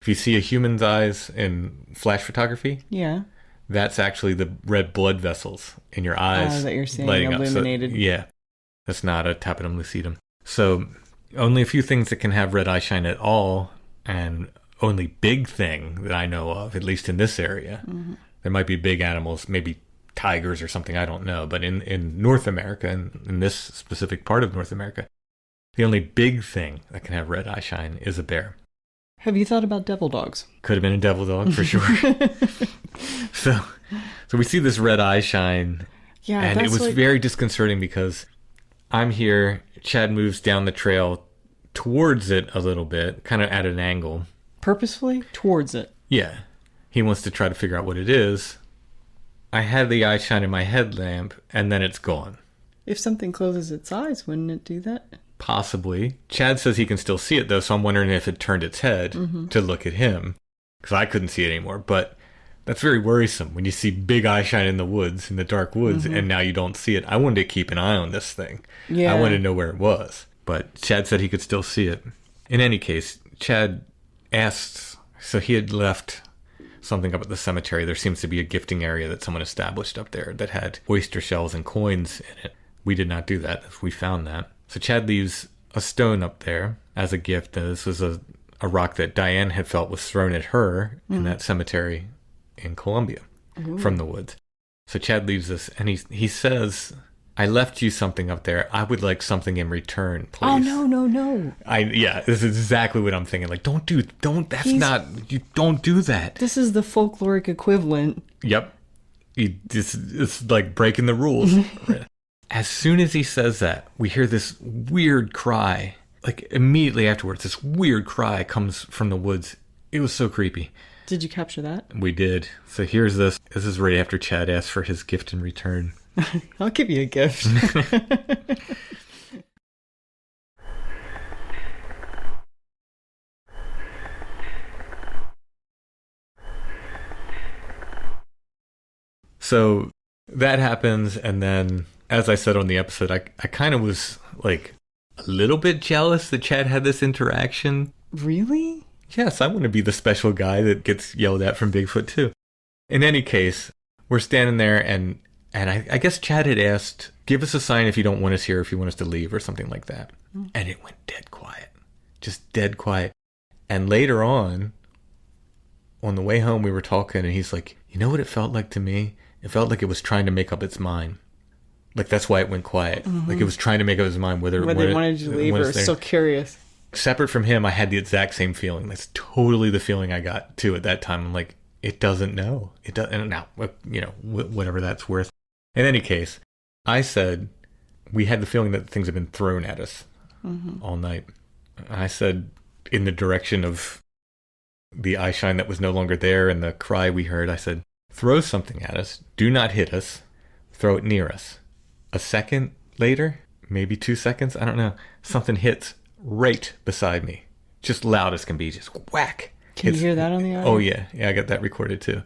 If you see a human's eyes in flash photography... Yeah. That's actually the red blood vessels in your eyes. That you're seeing lighting illuminated. Up. So, yeah. That's not a tapetum lucidum. So only a few things that can have red eye shine at all, and only big thing that I know of, at least in this area. Mm-hmm. There might be big animals, maybe tigers or something, I don't know. But in North America, in this specific part of North America, the only big thing that can have red eye shine is a bear. Have you thought about devil dogs? Could have been a devil dog for sure. So we see this red eye shine, and it was very disconcerting because I'm here, Chad moves down the trail towards it a little bit, kind of at an angle. Purposefully? Towards it? Yeah. He wants to try to figure out what it is. I had the eye shine in my headlamp, and then it's gone. If something closes its eyes, wouldn't it do that? Possibly. Chad says he can still see it, though, so I'm wondering if it turned its head to look at him, because I couldn't see it anymore. But that's very worrisome when you see big eye shine in the woods, in the dark woods, and now you don't see it. I wanted to keep an eye on this thing. Yeah. I wanted to know where it was. But Chad said he could still see it. In any case, Chad asked, so he had left something up at the cemetery. There seems to be a gifting area that someone established up there that had oyster shells and coins in it. We did not do that. We found that. So Chad leaves a stone up there as a gift. This was a rock that Diane had felt was thrown at her in that cemetery in Colombia from the woods. So Chad leaves this, and he says, I left you something up there. I would like something in return, please. Oh, no. Yeah, this is exactly what I'm thinking. Like, don't do that. This is the folkloric equivalent. Yep. It's like breaking the rules. As soon as he says that, we hear this weird cry. Like, immediately afterwards, this weird cry comes from the woods. It was so creepy. Did you capture that? We did. So here's this. This is right after Chad asked for his gift in return. I'll give you a gift. So that happens, and then, as I said on the episode, I kind of was like a little bit jealous that Chad had this interaction. Really? Yes, I want to be the special guy that gets yelled at from Bigfoot too. In any case, we're standing there, and I guess Chad had asked, give us a sign if you don't want us here, if you want us to leave or something like that. And it went dead quiet. Just dead quiet. And later on the way home, we were talking, and he's like, you know what it felt like to me? It felt like it was trying to make up its mind. Like, that's why it went quiet. Like, it was trying to make up its mind whether it wanted you to leave or still curious. Separate from him, I had the exact same feeling. That's totally the feeling I got, too, at that time. I'm like, it doesn't know. It doesn't. And now, whatever that's worth. In any case, I said, we had the feeling that things had been thrown at us all night. I said, in the direction of the eye shine that was no longer there and the cry we heard, I said, throw something at us. Do not hit us. throw it near us. A second later, maybe 2 seconds, I don't know, something hits right beside me. Just loud as can be, just whack. Can you hear that on the audio? Oh, yeah. Yeah, I got that recorded too.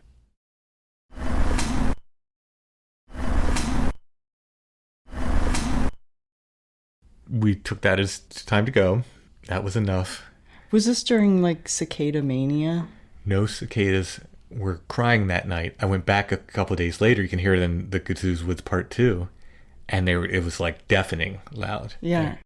We took that as time to go. That was enough. Was this during, like, cicada mania? No cicadas were crying that night. I went back a couple of days later. You can hear it in the Gazoo's Woods Part 2. And it was, like, deafening loud. Yeah. There.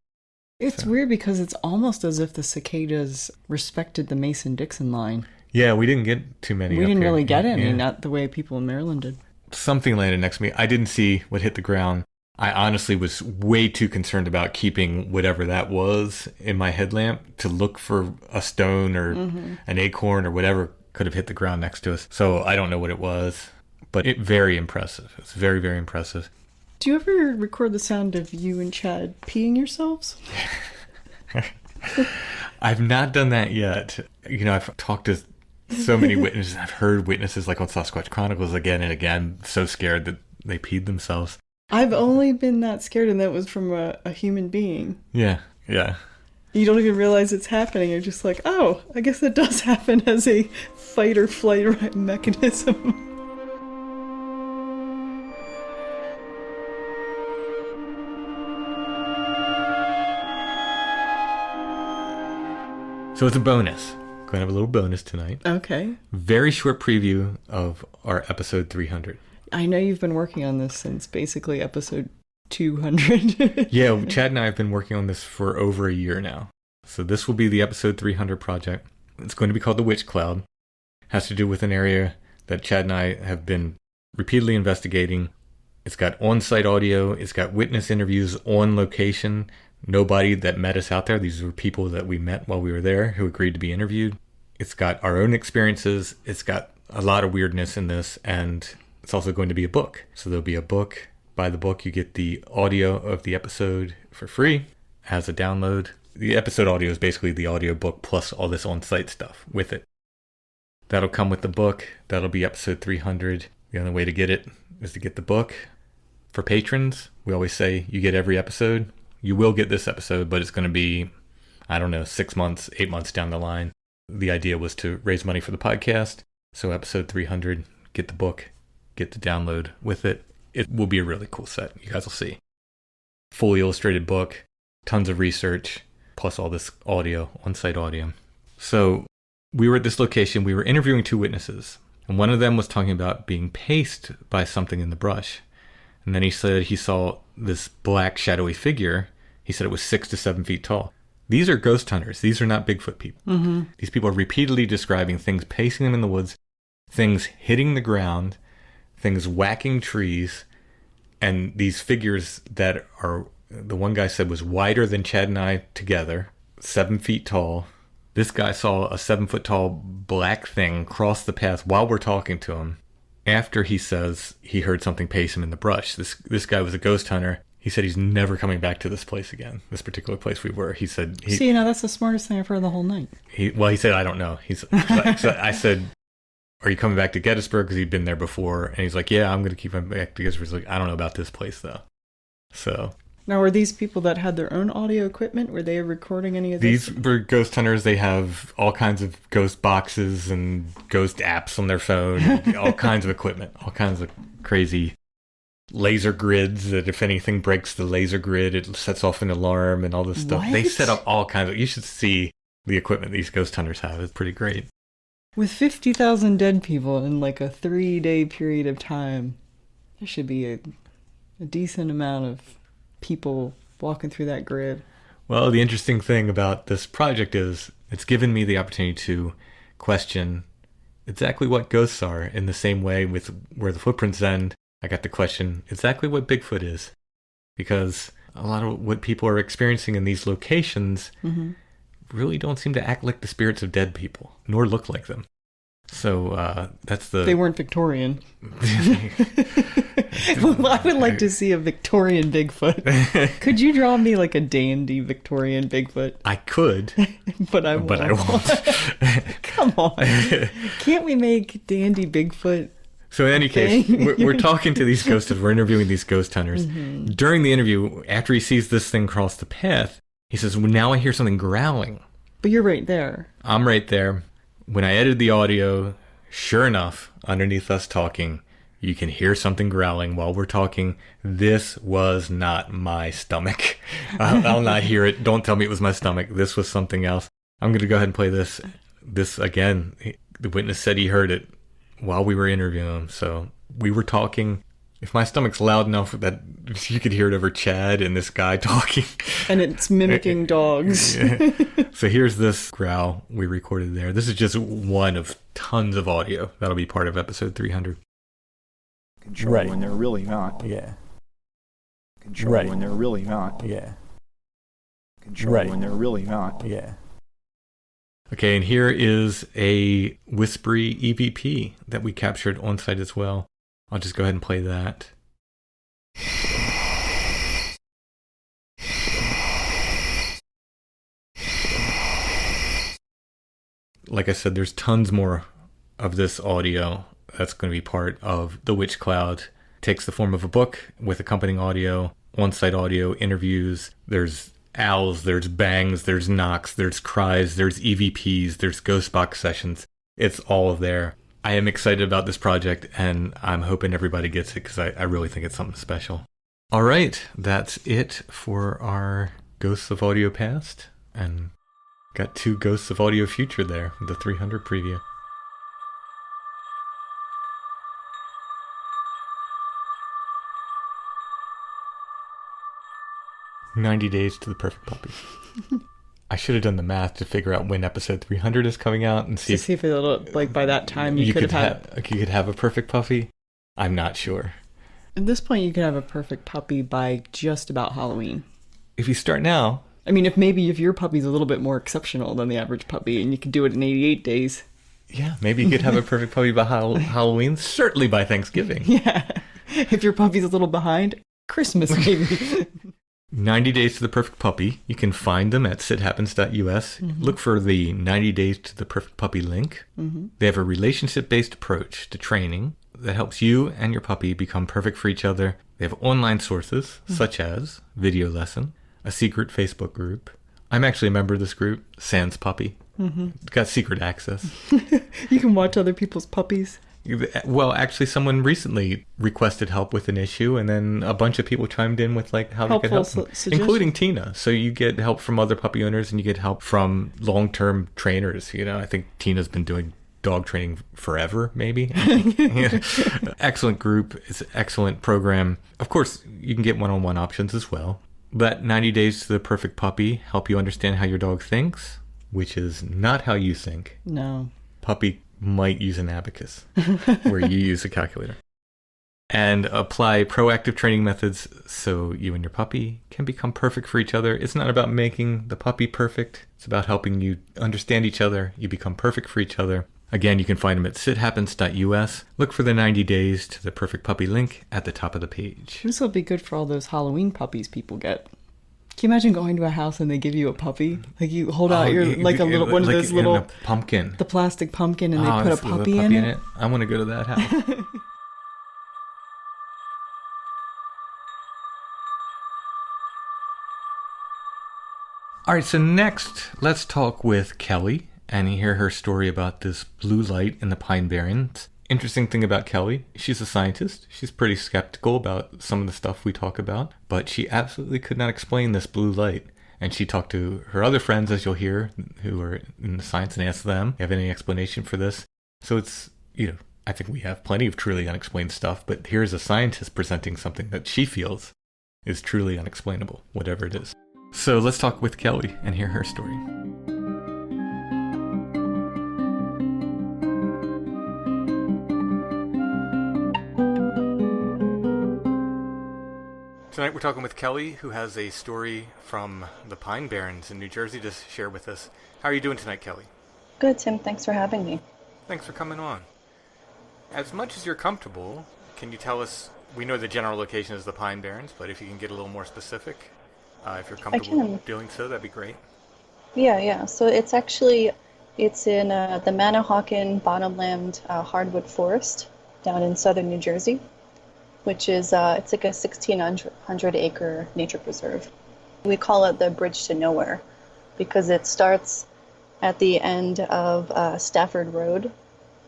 It's weird because it's almost as if the cicadas respected the Mason-Dixon line. Yeah, we didn't get too many. We didn't here. really get any, not the way people in Maryland did. Something landed next to me. I didn't see what hit the ground. I honestly was way too concerned about keeping whatever that was in my headlamp to look for a stone or an acorn or whatever could have hit the ground next to us. So I don't know what it was, but very impressive. It's very, very impressive. Do you ever record the sound of you and Chad peeing yourselves? I've not done that yet. You know, I've talked to so many witnesses. I've heard witnesses like on Sasquatch Chronicles again and again, so scared that they peed themselves. I've only been that scared, and that was from a human being. Yeah, yeah. You don't even realize it's happening. You're just like, oh, I guess it does happen as a fight or flight mechanism. So it's a bonus. Going to have a little bonus tonight. Okay. Very short preview of our episode 300. I know you've been working on this since basically episode 200. Yeah, Chad and I have been working on this for over a year now. So this will be the episode 300 project. It's going to be called The Witch Cloud. It has to do with an area that Chad and I have been repeatedly investigating. It's got on-site audio. It's got witness interviews on location. Nobody that met us out there. These were people that we met while we were there who agreed to be interviewed. It's got our own experiences. It's got a lot of weirdness in this, and it's also going to be a book. So there'll be a book. By the book, you get the audio of the episode for free as a download. The episode audio is basically the audio book plus all this on-site stuff with it. That'll come with the book. That'll be episode 300. The only way to get it is to get the book. For patrons, we always say you get every episode. You will get this episode, but it's going to be, 6 months, 8 months down the line. The idea was to raise money for the podcast. So episode 300, get the book, get the download with it. It will be a really cool set. You guys will see. Fully illustrated book, tons of research, plus all this audio, on-site audio. So we were at this location. We were interviewing 2 witnesses. And one of them was talking about being paced by something in the brush. And then he said he saw this black shadowy figure. He said it was 6 to 7 feet tall. These are ghost hunters. These are not Bigfoot people. Mm-hmm. These people are repeatedly describing things pacing them in the woods, things hitting the ground, things whacking trees, and these figures that are, the one guy said was wider than Chad and I together, 7 feet tall. This guy saw a 7 foot tall black thing cross the path while we're talking to him. After he says he heard something pace him in the brush. This guy was a ghost hunter. He said he's never coming back to this place again, this particular place we were. He said... See, now that's the smartest thing I've heard the whole night. He said, I don't know. So I said, are you coming back to Gettysburg? Because he'd been there before. And he's like, yeah, I'm going to keep him back to Gettysburg. He's like, I don't know about this place, though. So... Now, were these people that had their own audio equipment? Were they recording any of this? These were ghost hunters. They have all kinds of ghost boxes and ghost apps on their phone, all kinds of equipment, all kinds of crazy laser grids that if anything breaks the laser grid, it sets off an alarm and all this stuff. What? They set up all kinds of... You should see the equipment these ghost hunters have. It's pretty great. With 50,000 dead people in like a 3-day period of time, there should be a decent amount of people walking through that grid. Well, the interesting thing about this project is it's given me the opportunity to question exactly what ghosts are in the same way with where the footprints end. I got to question exactly what Bigfoot is, because a lot of what people are experiencing in these locations really don't seem to act like the spirits of dead people, nor look like them. So that's the... They weren't Victorian. Well, I would like to see a Victorian Bigfoot. Could you draw me like a dandy Victorian Bigfoot? I could. But I won't. Come on. Can't we make dandy Bigfoot So in any case, we're talking to these ghost hunters. We're interviewing these ghost hunters. Mm-hmm. During the interview, after he sees this thing cross the path, he says, well, now I hear something growling. But you're right there. I'm right there. When I edited the audio, sure enough, underneath us talking, you can hear something growling while we're talking. This was not my stomach. I'll not hear it. Don't tell me it was my stomach. This was something else. I'm going to go ahead and play this. This, again, the witness said he heard it while we were interviewing him. So we were talking. If my stomach's loud enough that you could hear it over Chad and this guy talking. And it's mimicking dogs. Yeah. So here's this growl we recorded there. This is just one of tons of audio. That'll be part of episode 300. Control when they're really not. Yeah. Control when they're really not. Yeah. Control when they're really not. Yeah. Okay, and here is a whispery EVP that we captured on site as well. I'll just go ahead and play that. Like I said, there's tons more of this audio that's going to be part of The Witch Cloud. It takes the form of a book with accompanying audio, on-site audio, interviews. There's owls, there's bangs, there's knocks, there's cries, there's EVPs, there's ghost box sessions. It's all there. I am excited about this project, and I'm hoping everybody gets it because I really think it's something special. All right, that's it for our Ghosts of Audio Past, and got 2 Ghosts of Audio Future there, the 300 preview. "90 Days to the Perfect Puppy." I should have done the math to figure out when episode 300 is coming out and see if it'll, like, by that time you could have a perfect puppy. I'm not sure. At this point, you could have a perfect puppy by just about Halloween. If you start now. I mean, if your puppy's a little bit more exceptional than the average puppy, and you could do it in 88 days. Yeah, maybe you could have a perfect puppy by Halloween. Certainly by Thanksgiving. Yeah. If your puppy's a little behind, Christmas maybe. 90 Days to the Perfect Puppy. You can find them at sithappens.us. Mm-hmm. Look for the 90 Days to the Perfect Puppy link. Mm-hmm. They have a relationship-based approach to training that helps you and your puppy become perfect for each other. They have online sources, such as Video Lesson, a secret Facebook group. I'm actually a member of this group, Sans Puppy. Mm-hmm. Got secret access. You can watch other people's puppies. Well, actually, someone recently requested help with an issue, and then a bunch of people chimed in with like how they could help them, including Tina. So you get help from other puppy owners, and you get help from long-term trainers. You know, I think Tina's been doing dog training forever, maybe. Excellent group. It's an excellent program. Of course, you can get one-on-one options as well. Let 90 Days to the Perfect Puppy help you understand how your dog thinks, which is not how you think. No. Puppy might use an abacus where you use a calculator. And apply proactive training methods so you and your puppy can become perfect for each other. It's not about making the puppy perfect. It's about helping you understand each other. You become perfect for each other. Again, you can find them at sithappens.us. Look for the 90 Days to the Perfect Puppy link at the top of the page. This will be good for all those Halloween puppies people get. Can you imagine going to a house and they give you a puppy? Like you hold out your like a little one of those little pumpkin, the plastic pumpkin, and they put a puppy in it. I want to go to that house. All right, so next, let's talk with Kelly and hear her story about this blue light in the Pine Barrens. Interesting thing about Kelly, she's a scientist. She's pretty skeptical about some of the stuff we talk about, but she absolutely could not explain this blue light. And she talked to her other friends, as you'll hear, who are in the science, and asked them, have any explanation for this? So it's, I think we have plenty of truly unexplained stuff, but here's a scientist presenting something that she feels is truly unexplainable, whatever it is. So let's talk with Kelly and hear her story. Tonight we're talking with Kelly, who has a story from the Pine Barrens in New Jersey to share with us. How are you doing tonight, Kelly? Good, Tim. Thanks for having me. Thanks for coming on. As much as you're comfortable, can you tell us, we know the general location is the Pine Barrens, but if you can get a little more specific, if you're comfortable doing so, that'd be great. Yeah. So it's in the Manahawkin bottomland hardwood forest. down in southern New Jersey, which is it's like a 1,600 acre nature preserve. We call it the Bridge to Nowhere because it starts at the end of Stafford Road,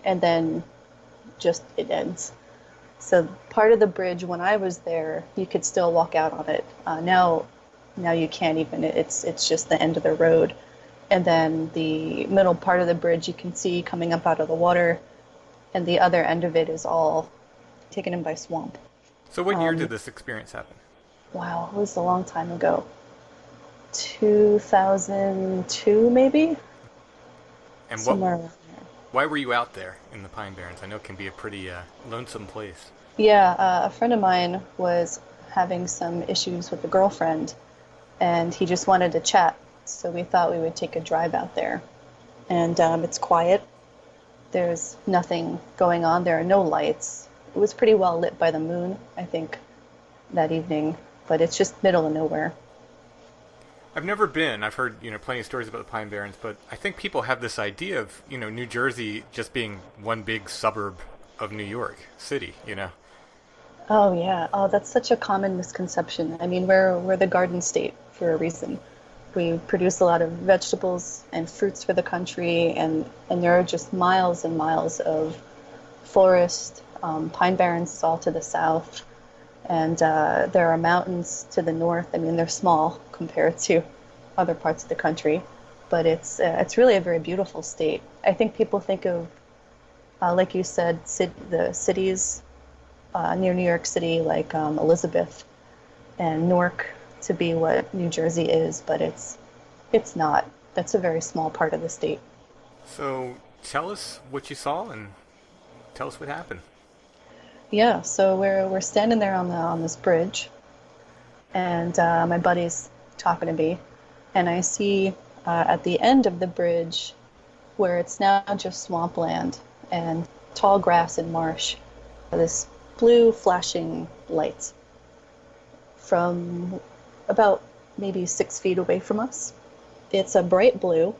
and then just it ends. So part of the bridge, when I was there, you could still walk out on it. Now you can't even. It's just the end of the road, and then the middle part of the bridge you can see coming up out of the water, and the other end of it is all taken in by swamp. So what year did this experience happen? Wow, it was a long time ago. 2002, maybe? And somewhere around there. Why were you out there in the Pine Barrens? I know it can be a pretty lonesome place. Yeah, a friend of mine was having some issues with a girlfriend, and he just wanted to chat. So we thought we would take a drive out there. And it's quiet. There's nothing going on. There are no lights. It was pretty well lit by the moon, I think, that evening. But it's just middle of nowhere. I've never been. I've heard, plenty of stories about the Pine Barrens, but I think people have this idea of, New Jersey just being one big suburb of New York City, Oh, yeah. Oh, that's such a common misconception. I mean, we're the Garden State for a reason. We produce a lot of vegetables and fruits for the country, and there are just miles and miles of forest. Pine Barrens is all to the south, and there are mountains to the north. I mean, they're small compared to other parts of the country, but it's really a very beautiful state. I think people think of, like you said, the cities near New York City, like Elizabeth and Newark, to be what New Jersey is, but it's not. That's a very small part of the state. So tell us what you saw and tell us what happened. Yeah, so we're standing there on this bridge, and my buddy's talking to me, and I see at the end of the bridge, where it's now just swampland and tall grass and marsh, this blue flashing light from about maybe 6 feet away from us. It's a bright blue.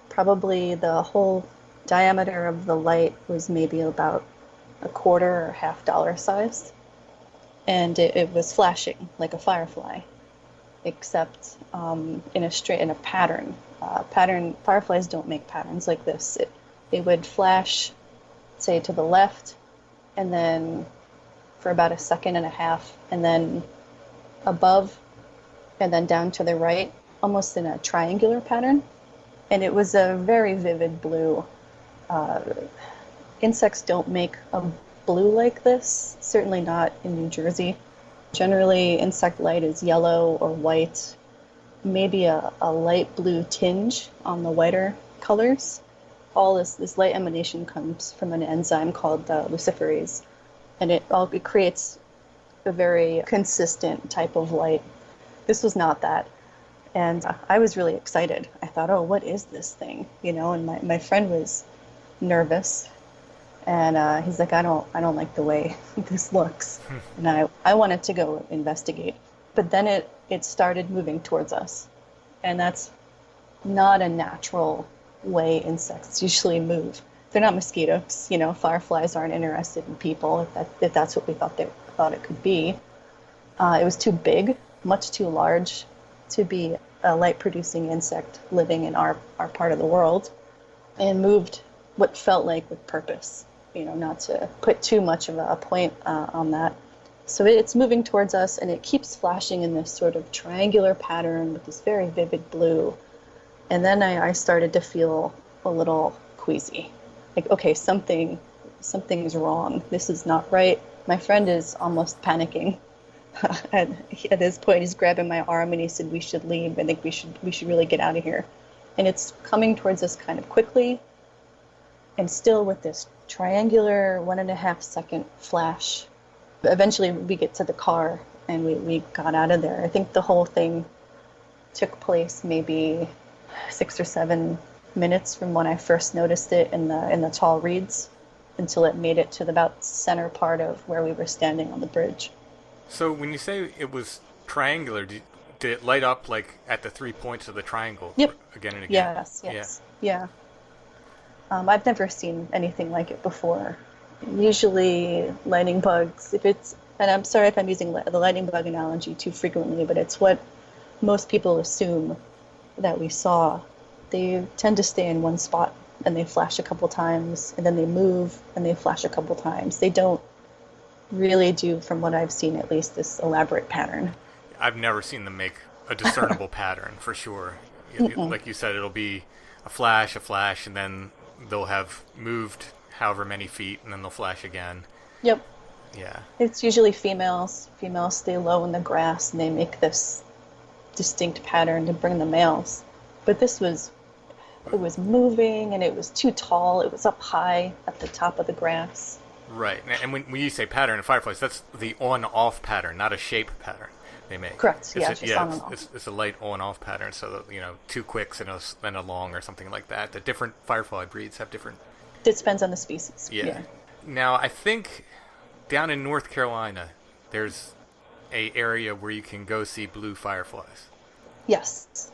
Probably the whole diameter of the light was maybe about a quarter or $half size. And it was flashing like a firefly, except in a pattern. Fireflies don't make patterns like this. It would flash, say, to the left, and then for about a second and a half, and then above, and then down to the right, almost in a triangular pattern. And it was a very vivid blue. Insects don't make a blue like this, certainly not in New Jersey. Generally, insect light is yellow or white, maybe a light blue tinge on the whiter colors. All this light emanation comes from an enzyme called luciferase, and it creates a very consistent type of light. This was not that, and I was really excited. I thought, oh, what is this thing? And my friend was nervous, and he's like, I don't like the way this looks, and I wanted to go investigate. But then it started moving towards us, and that's not a natural way insects usually move. They're not mosquitoes. Fireflies aren't interested in people, if that's what we thought it could be. It was too big, much too large to be a light-producing insect living in our part of the world, and moved what felt like with purpose, not to put too much of a point on that. So it's moving towards us, and it keeps flashing in this sort of triangular pattern with this very vivid blue. And then I started to feel a little queasy. Like, okay, something is wrong. This is not right. My friend is almost panicking. At this point, he's grabbing my arm, and he said, we should leave. I think we should really get out of here. And it's coming towards us kind of quickly, and still with this triangular 1.5 second flash. Eventually, we get to the car, and we got out of there. I think the whole thing took place maybe 6 or 7 minutes from when I first noticed it in the tall reeds until it made it to the about center part of where we were standing on the bridge. So when you say it was triangular, did it light up like at the 3 points of the triangle? Yep. Again and again? Yes. Yeah. I've never seen anything like it before. Usually lightning bugs, and I'm sorry if I'm using the lightning bug analogy too frequently, but it's what most people assume that we saw. They tend to stay in one spot and they flash a couple times, and then they move and they flash a couple times. They don't really do, from what I've seen at least, this elaborate pattern. I've never seen them make a discernible pattern, for sure. Like you said, it'll be a flash, and then they'll have moved however many feet, and then they'll flash again. Yep. Yeah. It's usually females. Females stay low in the grass, and they make this distinct pattern to bring the males. But it was moving, and it was too tall. It was up high at the top of the grass. Right. And when you say pattern in fireflies, that's the on-off pattern, not a shape pattern they make. Correct. Yeah, just on and off. It's a light on-off pattern, so that, 2 quicks and a long or something like that. The different firefly breeds have different... It depends on the species. Yeah. Now, I think down in North Carolina, there's a area where you can go see blue fireflies. Yes.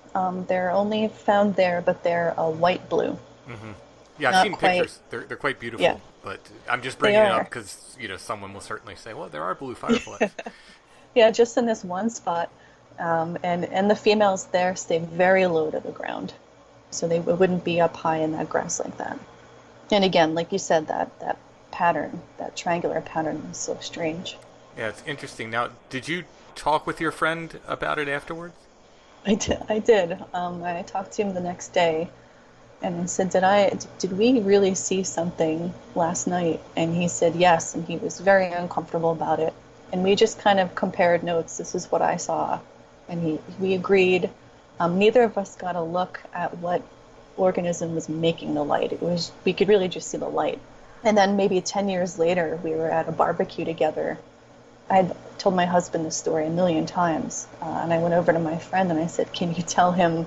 They're only found there, but they're a white blue. Mm-hmm. Yeah, I've seen pictures. They're quite beautiful. Yeah. But I'm just bringing it up because, someone will certainly say, well, there are blue fireflies. Yeah, just in this one spot. And the females there stay very low to the ground. So they wouldn't be up high in that grass like that. And again, like you said, that pattern, that triangular pattern is so strange. Yeah, it's interesting. Now, did you talk with your friend about it afterwards? I did. I talked to him the next day and I said, did we really see something last night? And he said yes, and he was very uncomfortable about it. And we just kind of compared notes. This is what I saw. And we agreed. Neither of us got a look at what organism was making the light. We could really just see the light. And then maybe 10 years later, we were at a barbecue together. I'd told my husband this story a million times, and I went over to my friend and I said, can you tell him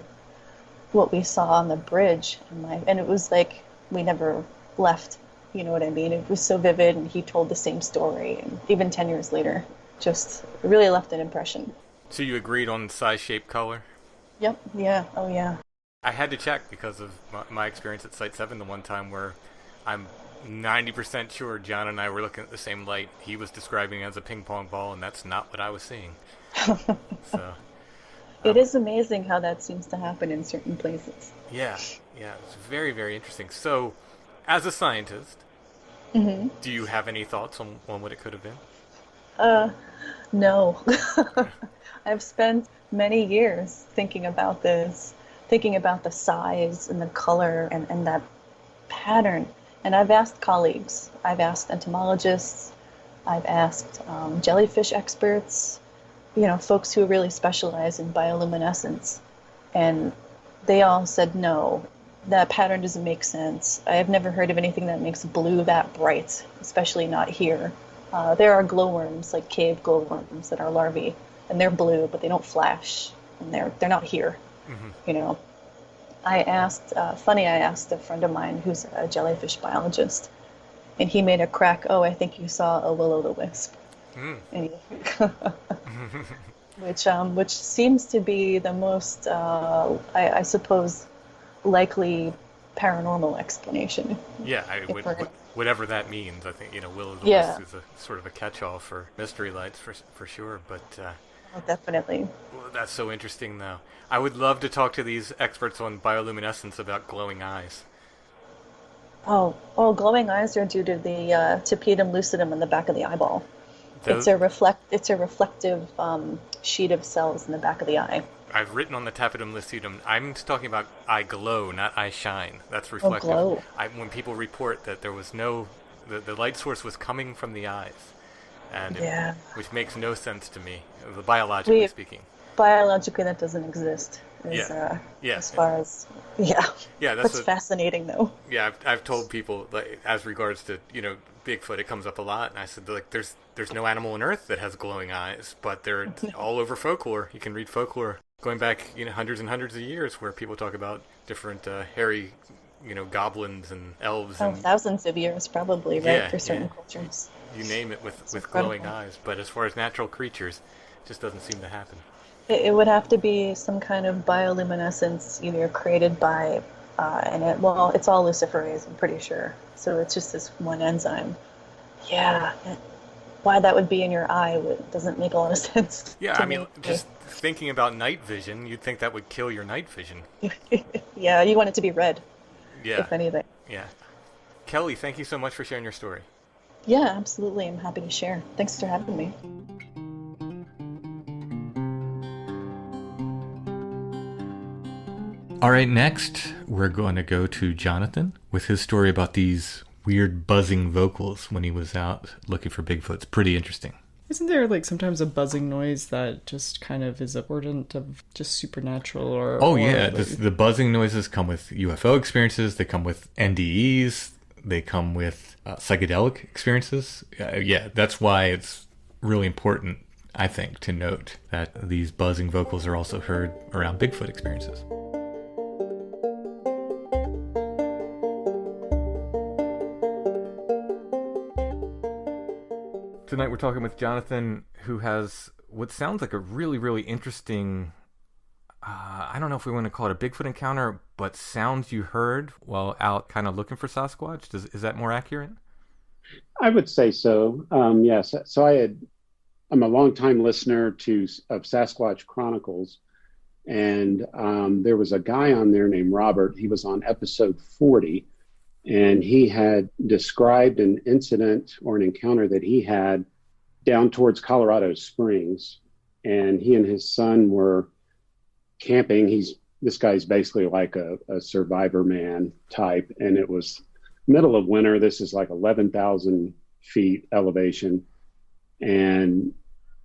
what we saw on the bridge? And it was like we never left, you know what I mean? It was so vivid, and he told the same story, and even 10 years later, just really left an impression. So you agreed on size, shape, color? Yep, yeah, oh yeah. I had to check because of my experience at Site 7 the one time where I'm 90% sure John and I were looking at the same light. He was describing it as a ping pong ball, and that's not what I was seeing. So, it is amazing how that seems to happen in certain places. Yeah, it's very, very interesting. So, as a scientist, mm-hmm. Do you have any thoughts on what it could have been? No. I've spent many years thinking about this, thinking about the size and the color and that pattern. And I've asked colleagues, I've asked entomologists, I've asked jellyfish experts, folks who really specialize in bioluminescence. And they all said, no, that pattern doesn't make sense. I have never heard of anything that makes blue that bright, especially not here. There are glowworms, like cave glowworms, that are larvae, and they're blue, but they don't flash, and they're not here, mm-hmm. I asked a friend of mine who's a jellyfish biologist, and he made a crack, I think you saw a will-o-the-wisp. Which seems to be the most, I suppose, likely paranormal explanation. Yeah, whatever that means. I think, will-o-the-wisp is a sort of a catch-all for mystery lights for sure, but... definitely. Well, that's so interesting, though. I would love to talk to these experts on bioluminescence about glowing eyes. Oh, glowing eyes are due to the tapetum lucidum in the back of the eyeball. It's a reflective sheet of cells in the back of the eye. I've written on the tapetum lucidum. I'm talking about eye glow, not eye shine. That's reflective. Glow. When people report that there was the light source was coming from the eyes. And which makes no sense to me, biologically speaking. Biologically, that doesn't exist. As far as that's fascinating, though. Yeah, I've told people, like, as regards to Bigfoot, it comes up a lot, and I said, like, there's no animal on Earth that has glowing eyes, but they're all over folklore. You can read folklore going back hundreds and hundreds of years, where people talk about different hairy goblins and elves. Thousands of years, probably, right, for certain cultures. You name it with glowing eyes, but as far as natural creatures, it just doesn't seem to happen. It would have to be some kind of bioluminescence either created by, it's all luciferase, I'm pretty sure. So it's just this one enzyme. Yeah, why that would be in your eye doesn't make a lot of sense Yeah, to I mean, me. just thinking about night vision, you'd think that would kill your night vision. Yeah, you want it to be red, Yeah, if anything. yeah. Kelly, thank you so much for sharing your story. Yeah, absolutely. I'm happy to share. Thanks for having me. All right, next we're going to go to Jonathan with his story about these weird buzzing vocals when he was out looking for Bigfoot. It's pretty interesting. Isn't there like sometimes a buzzing noise that just kind of is a portent of just supernatural or... Oh, yeah. The buzzing noises come with UFO experiences. They come with NDEs. They come with psychedelic experiences. Yeah, that's why it's really important, I think, to note that these buzzing vocals are also heard around Bigfoot experiences. Tonight we're talking with Jonathan, who has what sounds like a really, really interesting, I don't know if we want to call it a Bigfoot encounter, but sounds you heard while out kind of looking for Sasquatch. Is that more accurate? I would say so. Yes. So I'm a longtime listener of Sasquatch Chronicles, and there was a guy on there named Robert. He was on episode 40, and he had described an incident or an encounter that he had down towards Colorado Springs. And he and his son were camping. This guy's basically like a survivor man type. And it was middle of winter. This is like 11,000 feet elevation. And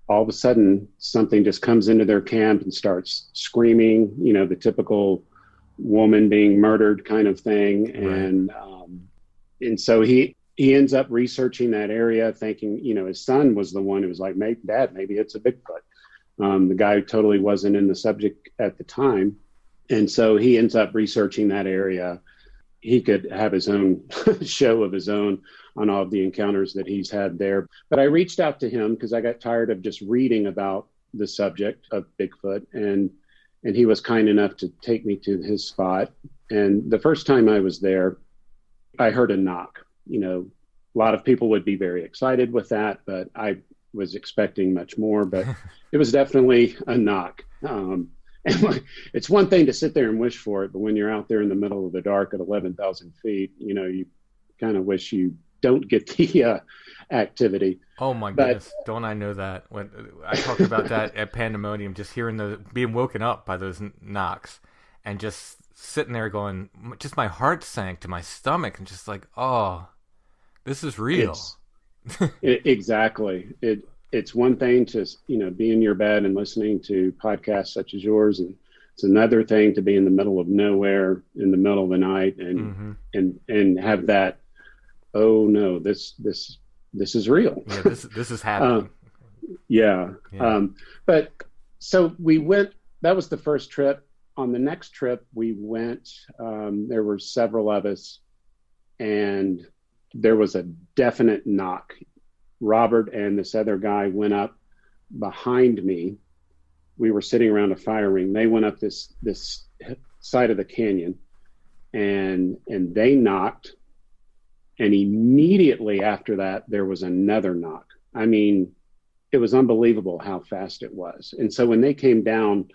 all of a sudden, something just comes into their camp and starts screaming, the typical woman being murdered kind of thing. Right. And so he ends up researching that area, thinking, his son was the one who was like, Dad, maybe it's a Bigfoot. The guy totally wasn't in the subject at the time. And so he ends up researching that area. He could have his own show of his own on all of the encounters that he's had there. But I reached out to him because I got tired of just reading about the subject of Bigfoot. And he was kind enough to take me to his spot. And the first time I was there, I heard a knock. A lot of people would be very excited with that, but I was expecting much more. But it was definitely a knock. And it's one thing to sit there and wish for it, but when you're out there in the middle of the dark at 11,000 feet, you kind of wish you don't get the activity. Oh my goodness! Don't I know that? When I talked about that at Pandemonium, just hearing being woken up by those knocks, and just sitting there going, just my heart sank to my stomach, and just like, oh, this is real. Exactly. It's one thing to be in your bed and listening to podcasts such as yours, and it's another thing to be in the middle of nowhere in the middle of the night and have that. Oh no, this is real. Yeah, this is happening. Yeah. But so we went. That was the first trip. On the next trip, we went. There were several of us, and there was a definite knock. Robert and this other guy went up behind me. We were sitting around a fire ring. They went up this side of the canyon, and they knocked. And immediately after that, there was another knock. I mean, it was unbelievable how fast it was. And so when they came down,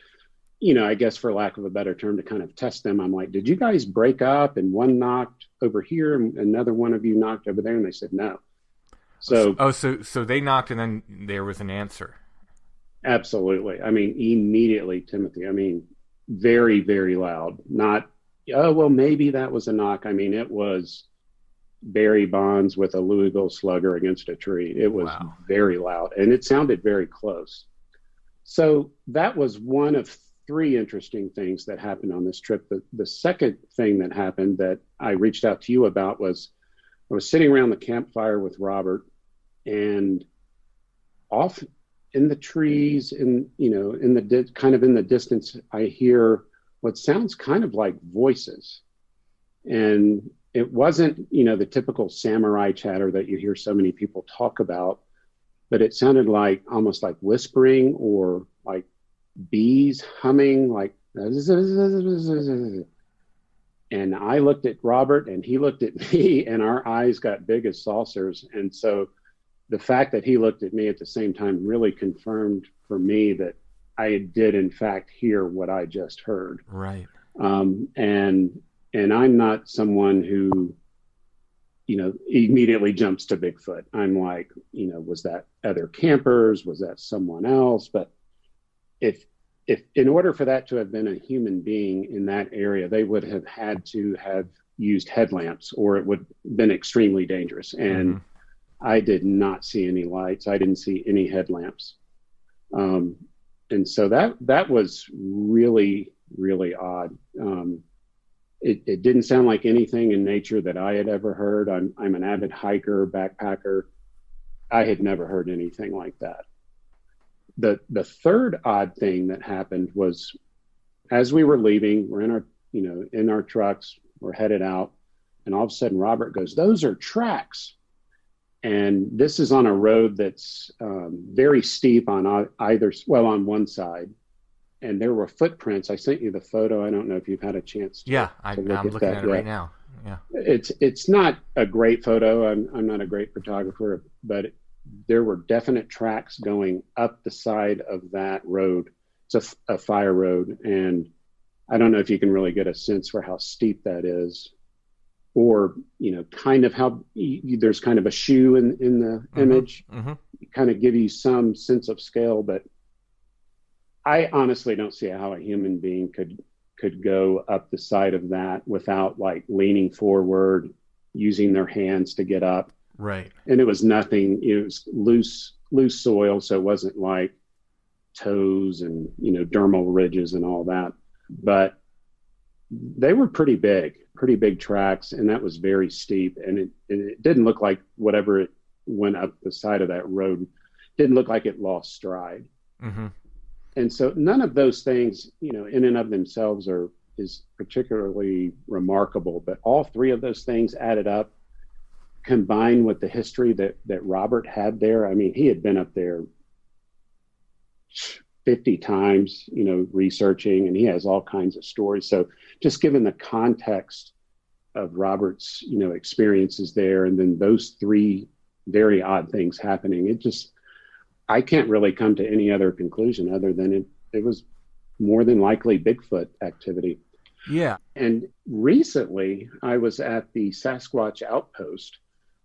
I guess for lack of a better term, to kind of test them, I'm like, did you guys break up? And one knocked over here and another one of you knocked over there? And they said no. So they knocked and then there was an answer. Absolutely. I mean, immediately, Timothy. I mean, very, very loud. Not, oh, well, maybe that was a knock. I mean, it was Barry Bonds with a Louisville Slugger against a tree. It was very loud, and it sounded very close. So that was one of three interesting things that happened on this trip. The second thing that happened that I reached out to you about was I was sitting around the campfire with Robert, and off in the trees, in the distance, I hear what sounds kind of like voices. And it wasn't, the typical samurai chatter that you hear so many people talk about, but it sounded like almost like whispering or like bees humming, like, and And I looked at Robert and he looked at me, and our eyes got big as saucers. And so the fact that he looked at me at the same time really confirmed for me that I did in fact hear what I just heard. Right. And I'm not someone who, immediately jumps to Bigfoot. I'm like, was that other campers? Was that someone else? But if in order for that to have been a human being in that area, they would have had to have used headlamps, or it would have been extremely dangerous. And I did not see any lights. I didn't see any headlamps. And so that was really, really odd. It didn't sound like anything in nature that I had ever heard. I'm an avid hiker, backpacker. I had never heard anything like that. The third odd thing that happened was, as we were leaving, we're in our trucks, we're headed out, and all of a sudden Robert goes, "Those are tracks." And this is on a road that's very steep on on one side. And there were footprints. I sent you the photo. I don't know if you've had a chance to I'm looking at it right now. Yeah. It's not a great photo. I'm not a great photographer, but there were definite tracks going up the side of that road. It's a fire road. And I don't know if you can really get a sense for how steep that is, or, kind of how there's kind of a shoe in the image, kind of give you some sense of scale. But I honestly don't see how a human being could go up the side of that without like leaning forward, using their hands to get up. Right. And it was nothing. It was loose soil, so it wasn't like toes and dermal ridges and all that. But they were pretty big tracks, and that was very steep. And it didn't look like whatever it went up the side of that road didn't look like it lost stride. And so none of those things, in and of themselves is particularly remarkable, but all three of those things added up, combined with the history that Robert had there. I mean, he had been up there 50 times, researching, and he has all kinds of stories. So just given the context of Robert's, experiences there, and then those three very odd things happening, I can't really come to any other conclusion other than it was more than likely Bigfoot activity. Yeah. And recently I was at the Sasquatch Outpost.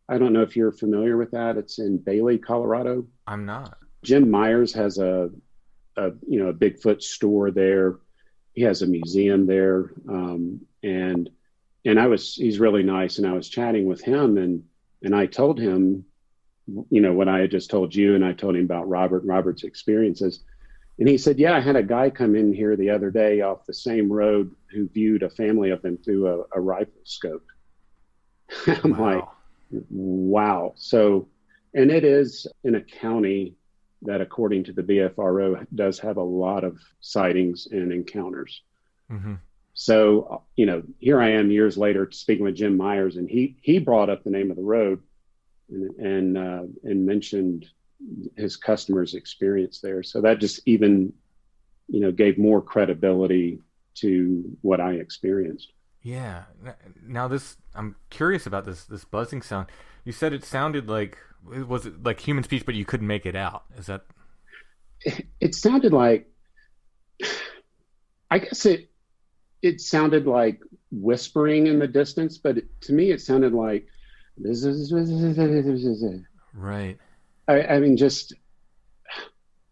I don't know if you're familiar with that. It's in Bailey, Colorado. I'm not. Jim Myers has a Bigfoot store there. He has a museum there. And he's really nice. And I was chatting with him, and I told him, what I had just told you, and I told him about Robert's experiences. And he said, yeah, I had a guy come in here the other day off the same road who viewed a family of them through a rifle scope. I'm like, wow. So, and it is in a county that, according to the BFRO, does have a lot of sightings and encounters. So, here I am years later speaking with Jim Myers, and he brought up the name of the road and mentioned his customers' experience there. So that just even, gave more credibility to what I experienced. Yeah. Now I'm curious about this buzzing sound. You said it sounded like, was it like human speech, but you couldn't make it out? Is that? It sounded like, I guess it sounded like whispering in the distance, but to me it sounded like, right. I mean,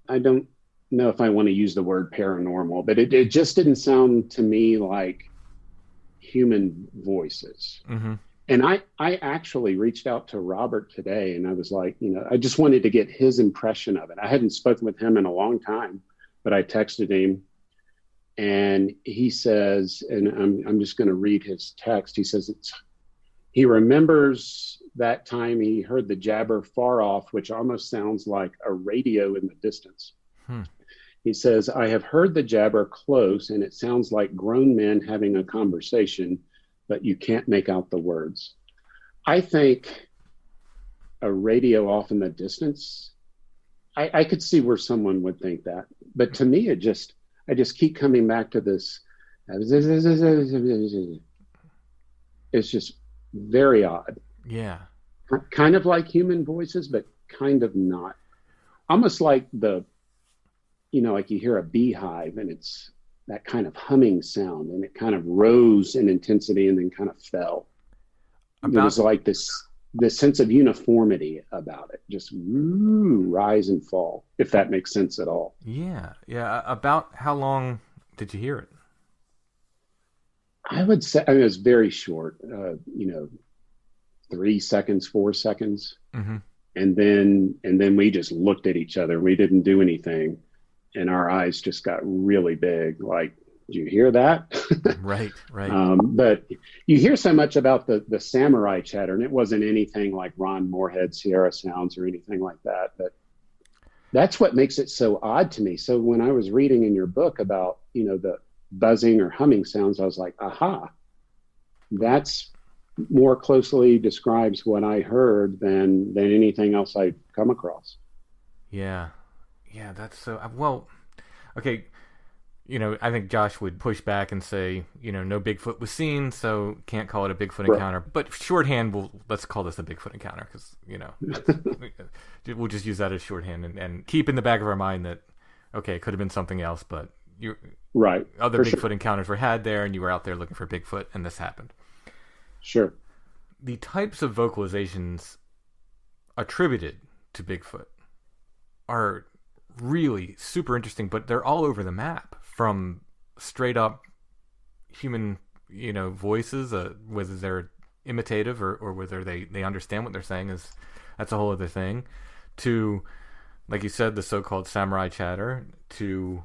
I don't know if I want to use the word paranormal, but it just didn't sound to me like human voices. And I actually reached out to Robert today, and I was like, I just wanted to get his impression of it. I hadn't spoken with him in a long time, but I texted him, and he says, and I'm just going to read his text. He says he remembers that time he heard the jabber far off, which almost sounds like a radio in the distance. He says, I have heard the jabber close, and it sounds like grown men having a conversation, but you can't make out the words. I think a radio off in the distance, I could see where someone would think that. But to me, I just keep coming back to this. It's just very odd. Yeah. Kind of like human voices, but kind of not. Almost like like you hear a beehive and it's that kind of humming sound, and it kind of rose in intensity and then kind of fell. It was like this sense of uniformity about it, just rise and fall, if that makes sense at all. Yeah. About how long did you hear it? I would say, it was very short, 3 seconds, 4 seconds. Mm-hmm. And then we just looked at each other. We didn't do anything. And our eyes just got really big. Like, did you hear that? Right. But you hear so much about the samurai chatter, and it wasn't anything like Ron Moorhead Sierra sounds or anything like that. But that's what makes it so odd to me. So when I was reading in your book about, the buzzing or humming sounds, I was like, aha, that's more closely describes what I heard than anything else I've come across. Yeah, that's so well. Okay, I think Josh would push back and say, no Bigfoot was seen, so can't call it a Bigfoot encounter. But shorthand, let's call this a Bigfoot encounter because we'll just use that as shorthand and keep in the back of our mind that it could have been something else, but other Bigfoot encounters were had there, and you were out there looking for Bigfoot, and this happened. Sure. The types of vocalizations attributed to Bigfoot are really super interesting, but they're all over the map, from straight up human, voices, whether they're imitative or whether they understand what they're saying that's a whole other thing, to, like you said, the so-called samurai chatter, to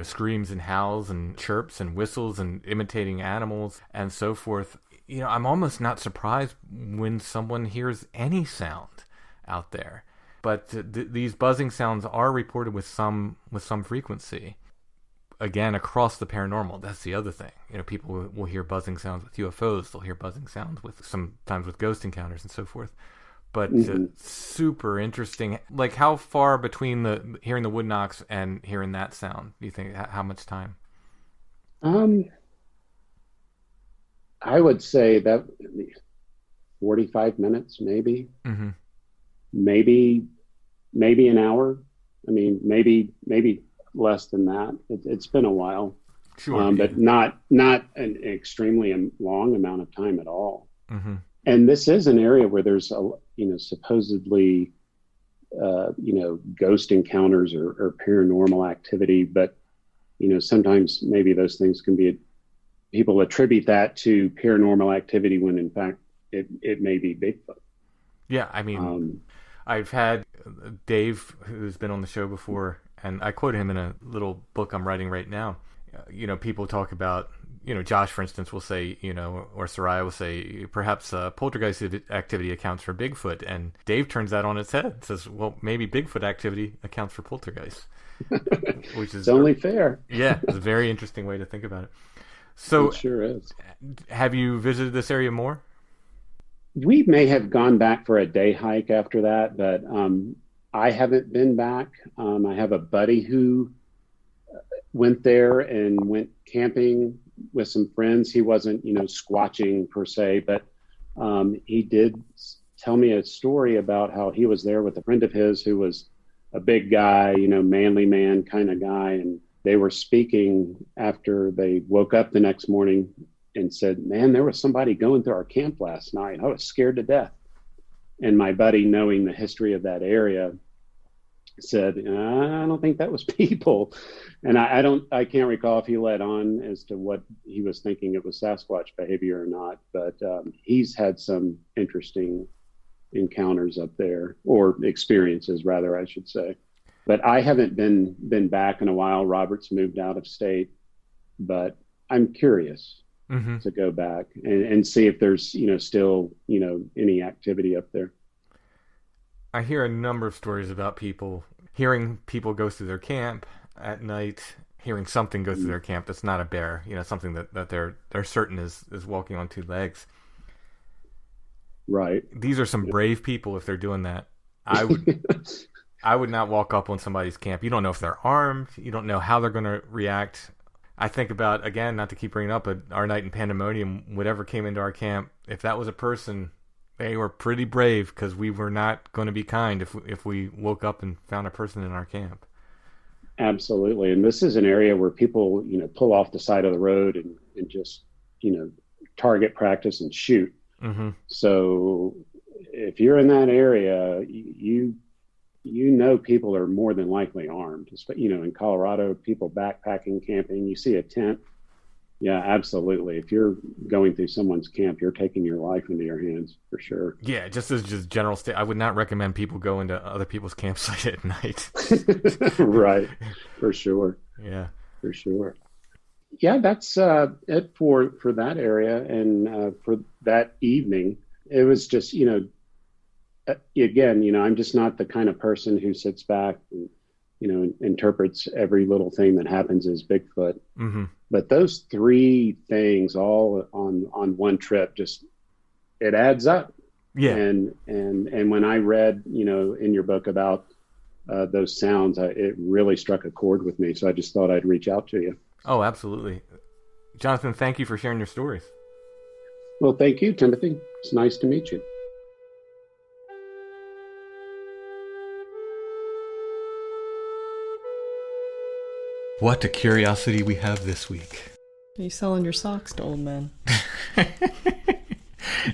screams and howls and chirps and whistles and imitating animals and so forth. I'm almost not surprised when someone hears any sound out there, but these buzzing sounds are reported with some frequency. Again, across the paranormal, that's the other thing. People will hear buzzing sounds with UFOs. They'll hear buzzing sounds sometimes with ghost encounters and so forth. But super interesting. Like, how far between hearing the wood knocks and hearing that sound do you think? How much time? I would say that 45 minutes, maybe. Mm-hmm. Maybe an hour. I mean, maybe less than that. It's been a while. Sure. But not an extremely long amount of time at all. Mm-hmm. And this is an area where there's supposedly ghost encounters or paranormal activity, but sometimes maybe those things can be, people attribute that to paranormal activity when in fact it may be Bigfoot. Yeah, I mean, I've had Dave, who's been on the show before, and I quote him in a little book I'm writing right now. People talk about, Josh, for instance, will say, or Soraya will say, perhaps poltergeist activity accounts for Bigfoot. And Dave turns that on its head, says, well, maybe Bigfoot activity accounts for poltergeist. Which is, it's only fair. Yeah, it's a very interesting way to think about it. So, it sure is. Have you visited this area more? We may have gone back for a day hike after that, but I haven't been back. I have a buddy who went there and went camping with some friends. He wasn't, squatching per se, but he did tell me a story about how he was there with a friend of his who was a big guy, manly man kind of guy. And they were speaking after they woke up the next morning and said, man, there was somebody going through our camp last night. I was scared to death. And my buddy, knowing the history of that area, said, I don't think that was people. And I can't recall if he led on as to what he was thinking it was Sasquatch behavior or not, but he's had some interesting encounters up there, or experiences rather, I should say. But I haven't been back in a while. Robert's moved out of state, but I'm curious to go back and see if there's, still, any activity up there. I hear a number of stories about people hearing people go through their camp at night, hearing something go through their camp that's not a bear, something that they're certain is walking on two legs. Right. These are some brave people if they're doing that. I would not walk up on somebody's camp. You don't know if they're armed. You don't know how they're going to react. I think about, again, not to keep bringing up, but our night in Pandemonium, whatever came into our camp, if that was a person, they were pretty brave, because we were not going to be kind if we woke up and found a person in our camp. Absolutely. And this is an area where people, pull off the side of the road and just, target practice and shoot. Mm-hmm. So if you're in that area, people are more than likely armed. In Colorado, people backpacking, camping, you see a tent. Yeah, absolutely. If you're going through someone's camp, you're taking your life into your hands for sure. Yeah, just as general state, I would not recommend people go into other people's campsite at night. Right, for sure. Yeah, for sure. Yeah, that's it for that area, and for that evening. It was just, again, I'm just not the kind of person who sits back and, interprets every little thing that happens as Bigfoot. Mm-hmm. But those three things all on one trip, just, it adds up. Yeah. And when I read, in your book about those sounds, it really struck a chord with me. So I just thought I'd reach out to you. Oh, absolutely. Jonathan, thank you for sharing your stories. Well, thank you, Timothy. It's nice to meet you. What a curiosity we have this week. Are you selling your socks to old men?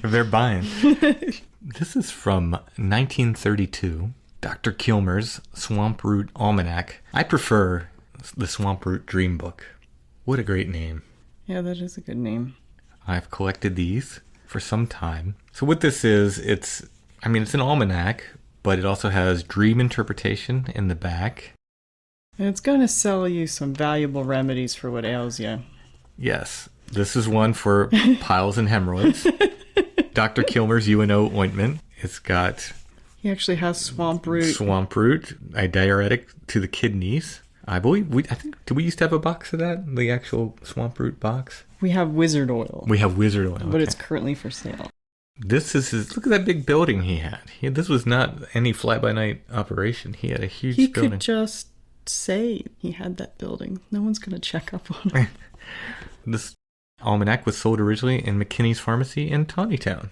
They're buying. This is from 1932, Dr. Kilmer's Swamp Root Almanac. I prefer the Swamp Root Dream Book. What a great name. Yeah, that is a good name. I've collected these for some time. So what this is, it's an almanac, but it also has dream interpretation in the back. And it's going to sell you some valuable remedies for what ails you. Yes. This is one for piles and hemorrhoids. Dr. Kilmer's UNO ointment. It's got... He actually has swamp root. Swamp root, a diuretic to the kidneys. I believe, did we used to have a box of that? The actual swamp root box? We have wizard oil. But it's currently for sale. This is look at that big building he had. This was not any fly-by-night operation. He had a huge building. He could just say he had that building. No one's going to check up on him. This almanac was sold originally in McKinney's Pharmacy in Tawnytown.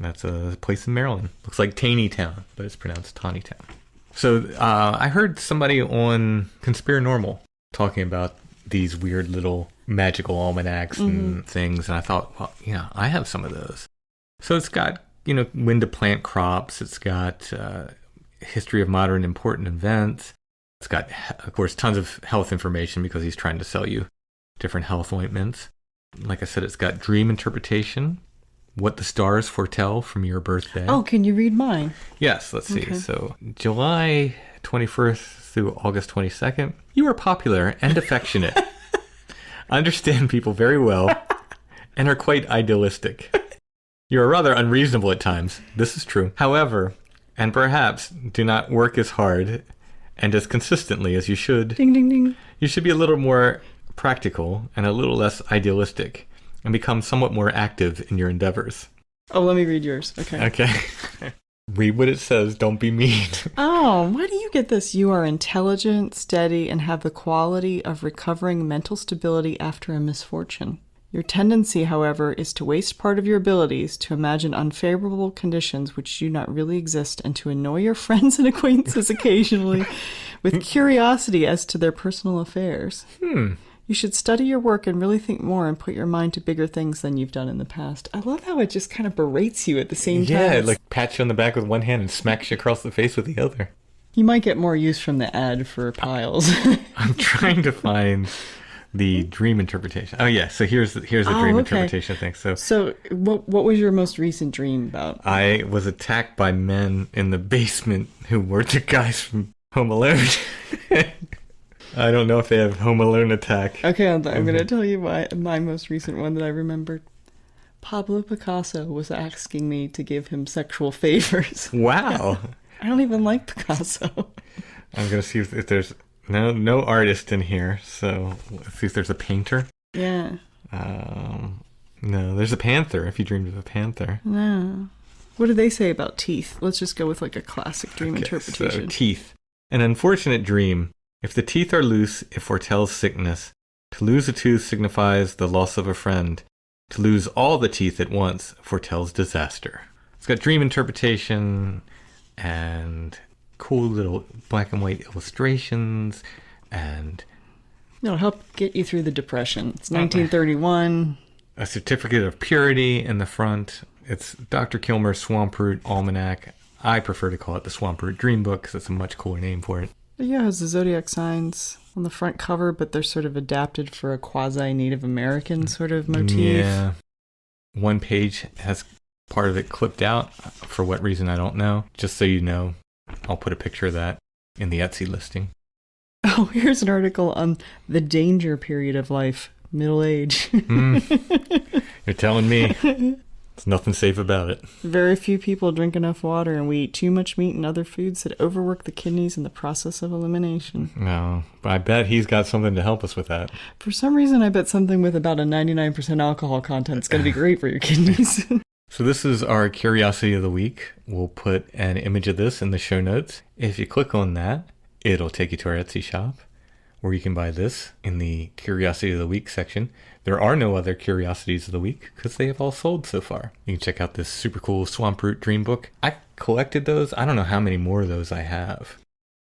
That's a place in Maryland. Looks like Taneytown, but it's pronounced Tawnytown. So I heard somebody on Conspiranormal talking about these weird little magical almanacs and things, and I thought, well, I have some of those. So it's got, when to plant crops. It's got history of modern important events. It's got, of course, tons of health information because he's trying to sell you different health ointments. Like I said, it's got dream interpretation, what the stars foretell from your birthday. Oh, can you read mine? Yes, let's see. Okay. So July 21st through August 22nd, you are popular and affectionate, understand people very well, and are quite idealistic. You are rather unreasonable at times. This is true. However, and perhaps do not work as hard and as consistently as you should. Ding, ding, ding. You should be a little more practical and a little less idealistic and become somewhat more active in your endeavors. Oh, let me read yours. Okay. Read what it says. Don't be mean. Oh, why do you get this? You are intelligent, steady, and have the quality of recovering mental stability after a misfortune. Your tendency, however, is to waste part of your abilities, to imagine unfavorable conditions which do not really exist, and to annoy your friends and acquaintances occasionally with curiosity as to their personal affairs. You should study your work and really think more and put your mind to bigger things than you've done in the past. I love how it just kind of berates you at the same time. Yeah, it like pats you on the back with one hand and smacks you across the face with the other. You might get more use from the ad for piles. I'm trying to find the dream interpretation. Oh yeah, so here's the dream interpretation thing. So what was your most recent dream about? I was attacked by men in the basement who were the guys from Home Alone. I don't know if they have Home Alone attack. Okay, I'm going to tell you my most recent one that I remembered. Pablo Picasso was asking me to give him sexual favors. Wow. I don't even like Picasso. I'm going to see if there's no artist in here, so let's see if there's a painter. Yeah. No, there's a panther, if you dreamed of a panther. No. What do they say about teeth? Let's just go with like a classic dream interpretation. So teeth. An unfortunate dream. If the teeth are loose, it foretells sickness. To lose a tooth signifies the loss of a friend. To lose all the teeth at once foretells disaster. It's got dream interpretation and cool little black and white illustrations, and it'll help get you through the Depression. It's 1931. A certificate of purity in the front. It's Dr. Kilmer's Swamp Root Almanac. I prefer to call it the Swamp Root Dream Book because it's a much cooler name for it. Yeah, it has the zodiac signs on the front cover, but they're sort of adapted for a quasi-Native American sort of motif. Yeah. One page has part of it clipped out. For what reason, I don't know. Just so you know, I'll put a picture of that in the Etsy listing. Oh, here's an article on the danger period of life, middle age. You're telling me. There's nothing safe about it. Very few people drink enough water, and we eat too much meat and other foods that overwork the kidneys in the process of elimination. No, but I bet he's got something to help us with that. For some reason, I bet something with about a 99% alcohol content is going to be great for your kidneys. So this is our Curiosity of the Week. We'll put an image of this in the show notes. If you click on that, it'll take you to our Etsy shop, where you can buy this in the Curiosity of the Week section. There are no other Curiosities of the Week because they have all sold so far. You can check out this super cool Swamp Root Dream Book. I collected those. I don't know how many more of those I have.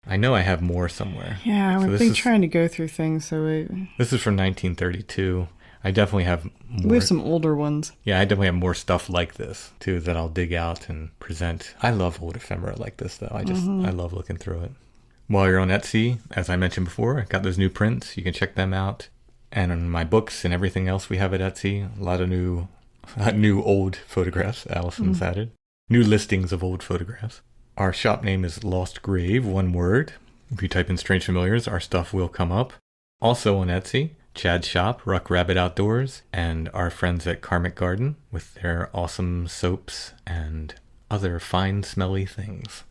I know I have more somewhere. Yeah, I've been trying to go through things. This is from 1932. I definitely have more. We have some older ones. Yeah, I definitely have more stuff like this, too, that I'll dig out and present. I love old ephemera like this, though. I love looking through it. While you're on Etsy, as I mentioned before, I got those new prints. You can check them out. And on my books and everything else we have at Etsy, a lot of new old photographs Alison's added. New listings of old photographs. Our shop name is Lost Grave, one word. If you type in Strange Familiars, our stuff will come up. Also on Etsy, Chad's shop, Ruck Rabbit Outdoors, and our friends at Karmic Garden with their awesome soaps and other fine smelly things.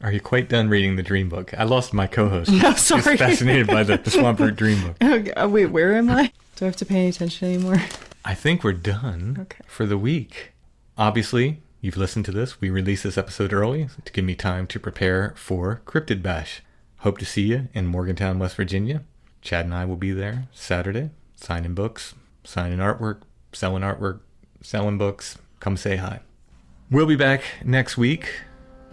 Are you quite done reading the dream book? I lost my co-host. No, sorry. She's fascinated by the Swamp Root Dream Book. Okay, wait, where am I? Do I have to pay any attention anymore? I think we're done for the week. Obviously, you've listened to this. We released this episode early to give me time to prepare for Cryptid Bash. Hope to see you in Morgantown, West Virginia. Chad and I will be there Saturday, signing books, signing artwork, selling books. Come say hi. We'll be back next week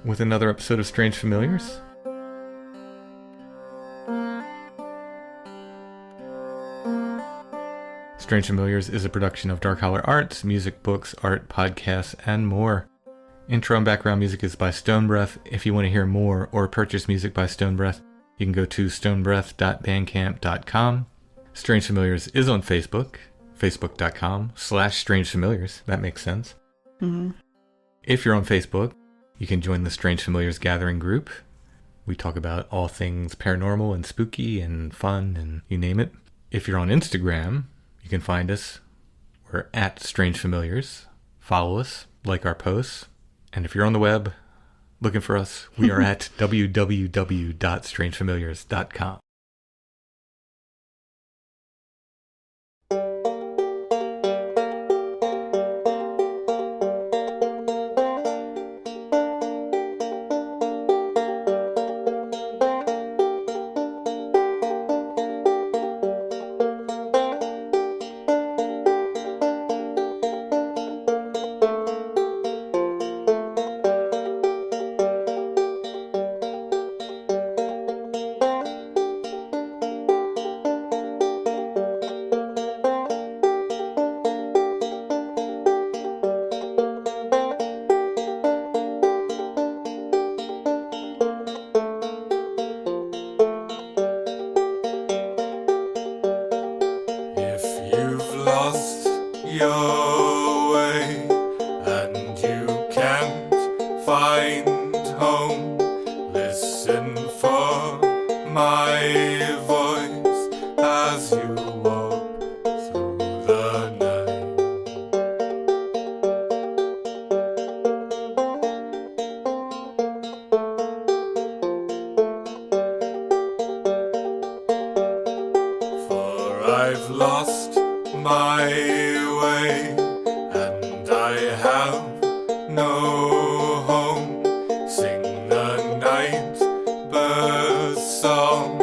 with another episode of Strange Familiars. Strange Familiars is a production of Dark Holler Arts, music, books, art, podcasts, and more. Intro and background music is by Stone Breath. If you want to hear more or purchase music by Stone Breath, you can go to stonebreath.bandcamp.com. Strange Familiars is on Facebook, facebook.com/Strange Familiars. That makes sense. Mm-hmm. If you're on Facebook, you can join the Strange Familiars Gathering group. We talk about all things paranormal and spooky and fun and you name it. If you're on Instagram, you can find us. We're at Strange Familiars. Follow us, like our posts. And if you're on the web looking for us, we are at www.strangefamiliars.com. I've lost my way and I have no home. Sing the night bird's song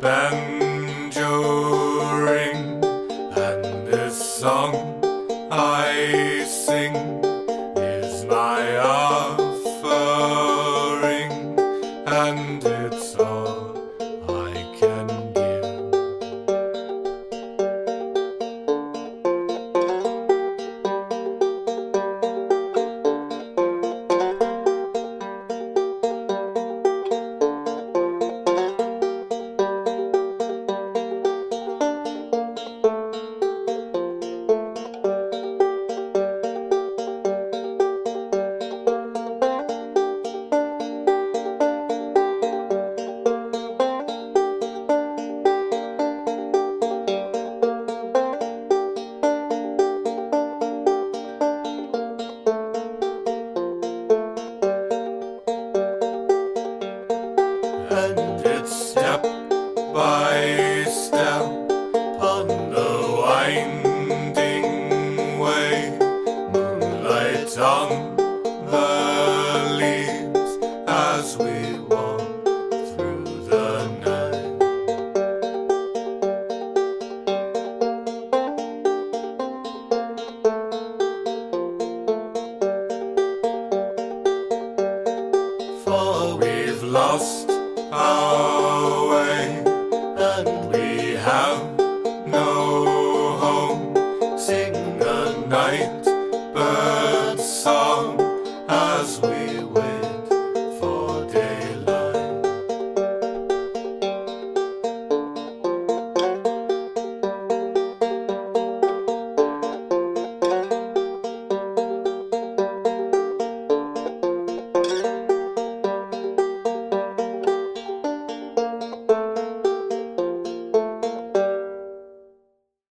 banjo ring, and this song I sing is my offering, and it's all I can give. And it's step by step on the winding way, moonlight on the leaves as we walk through the night. For we've lost our way, and we have no home. Sing a night bird song as we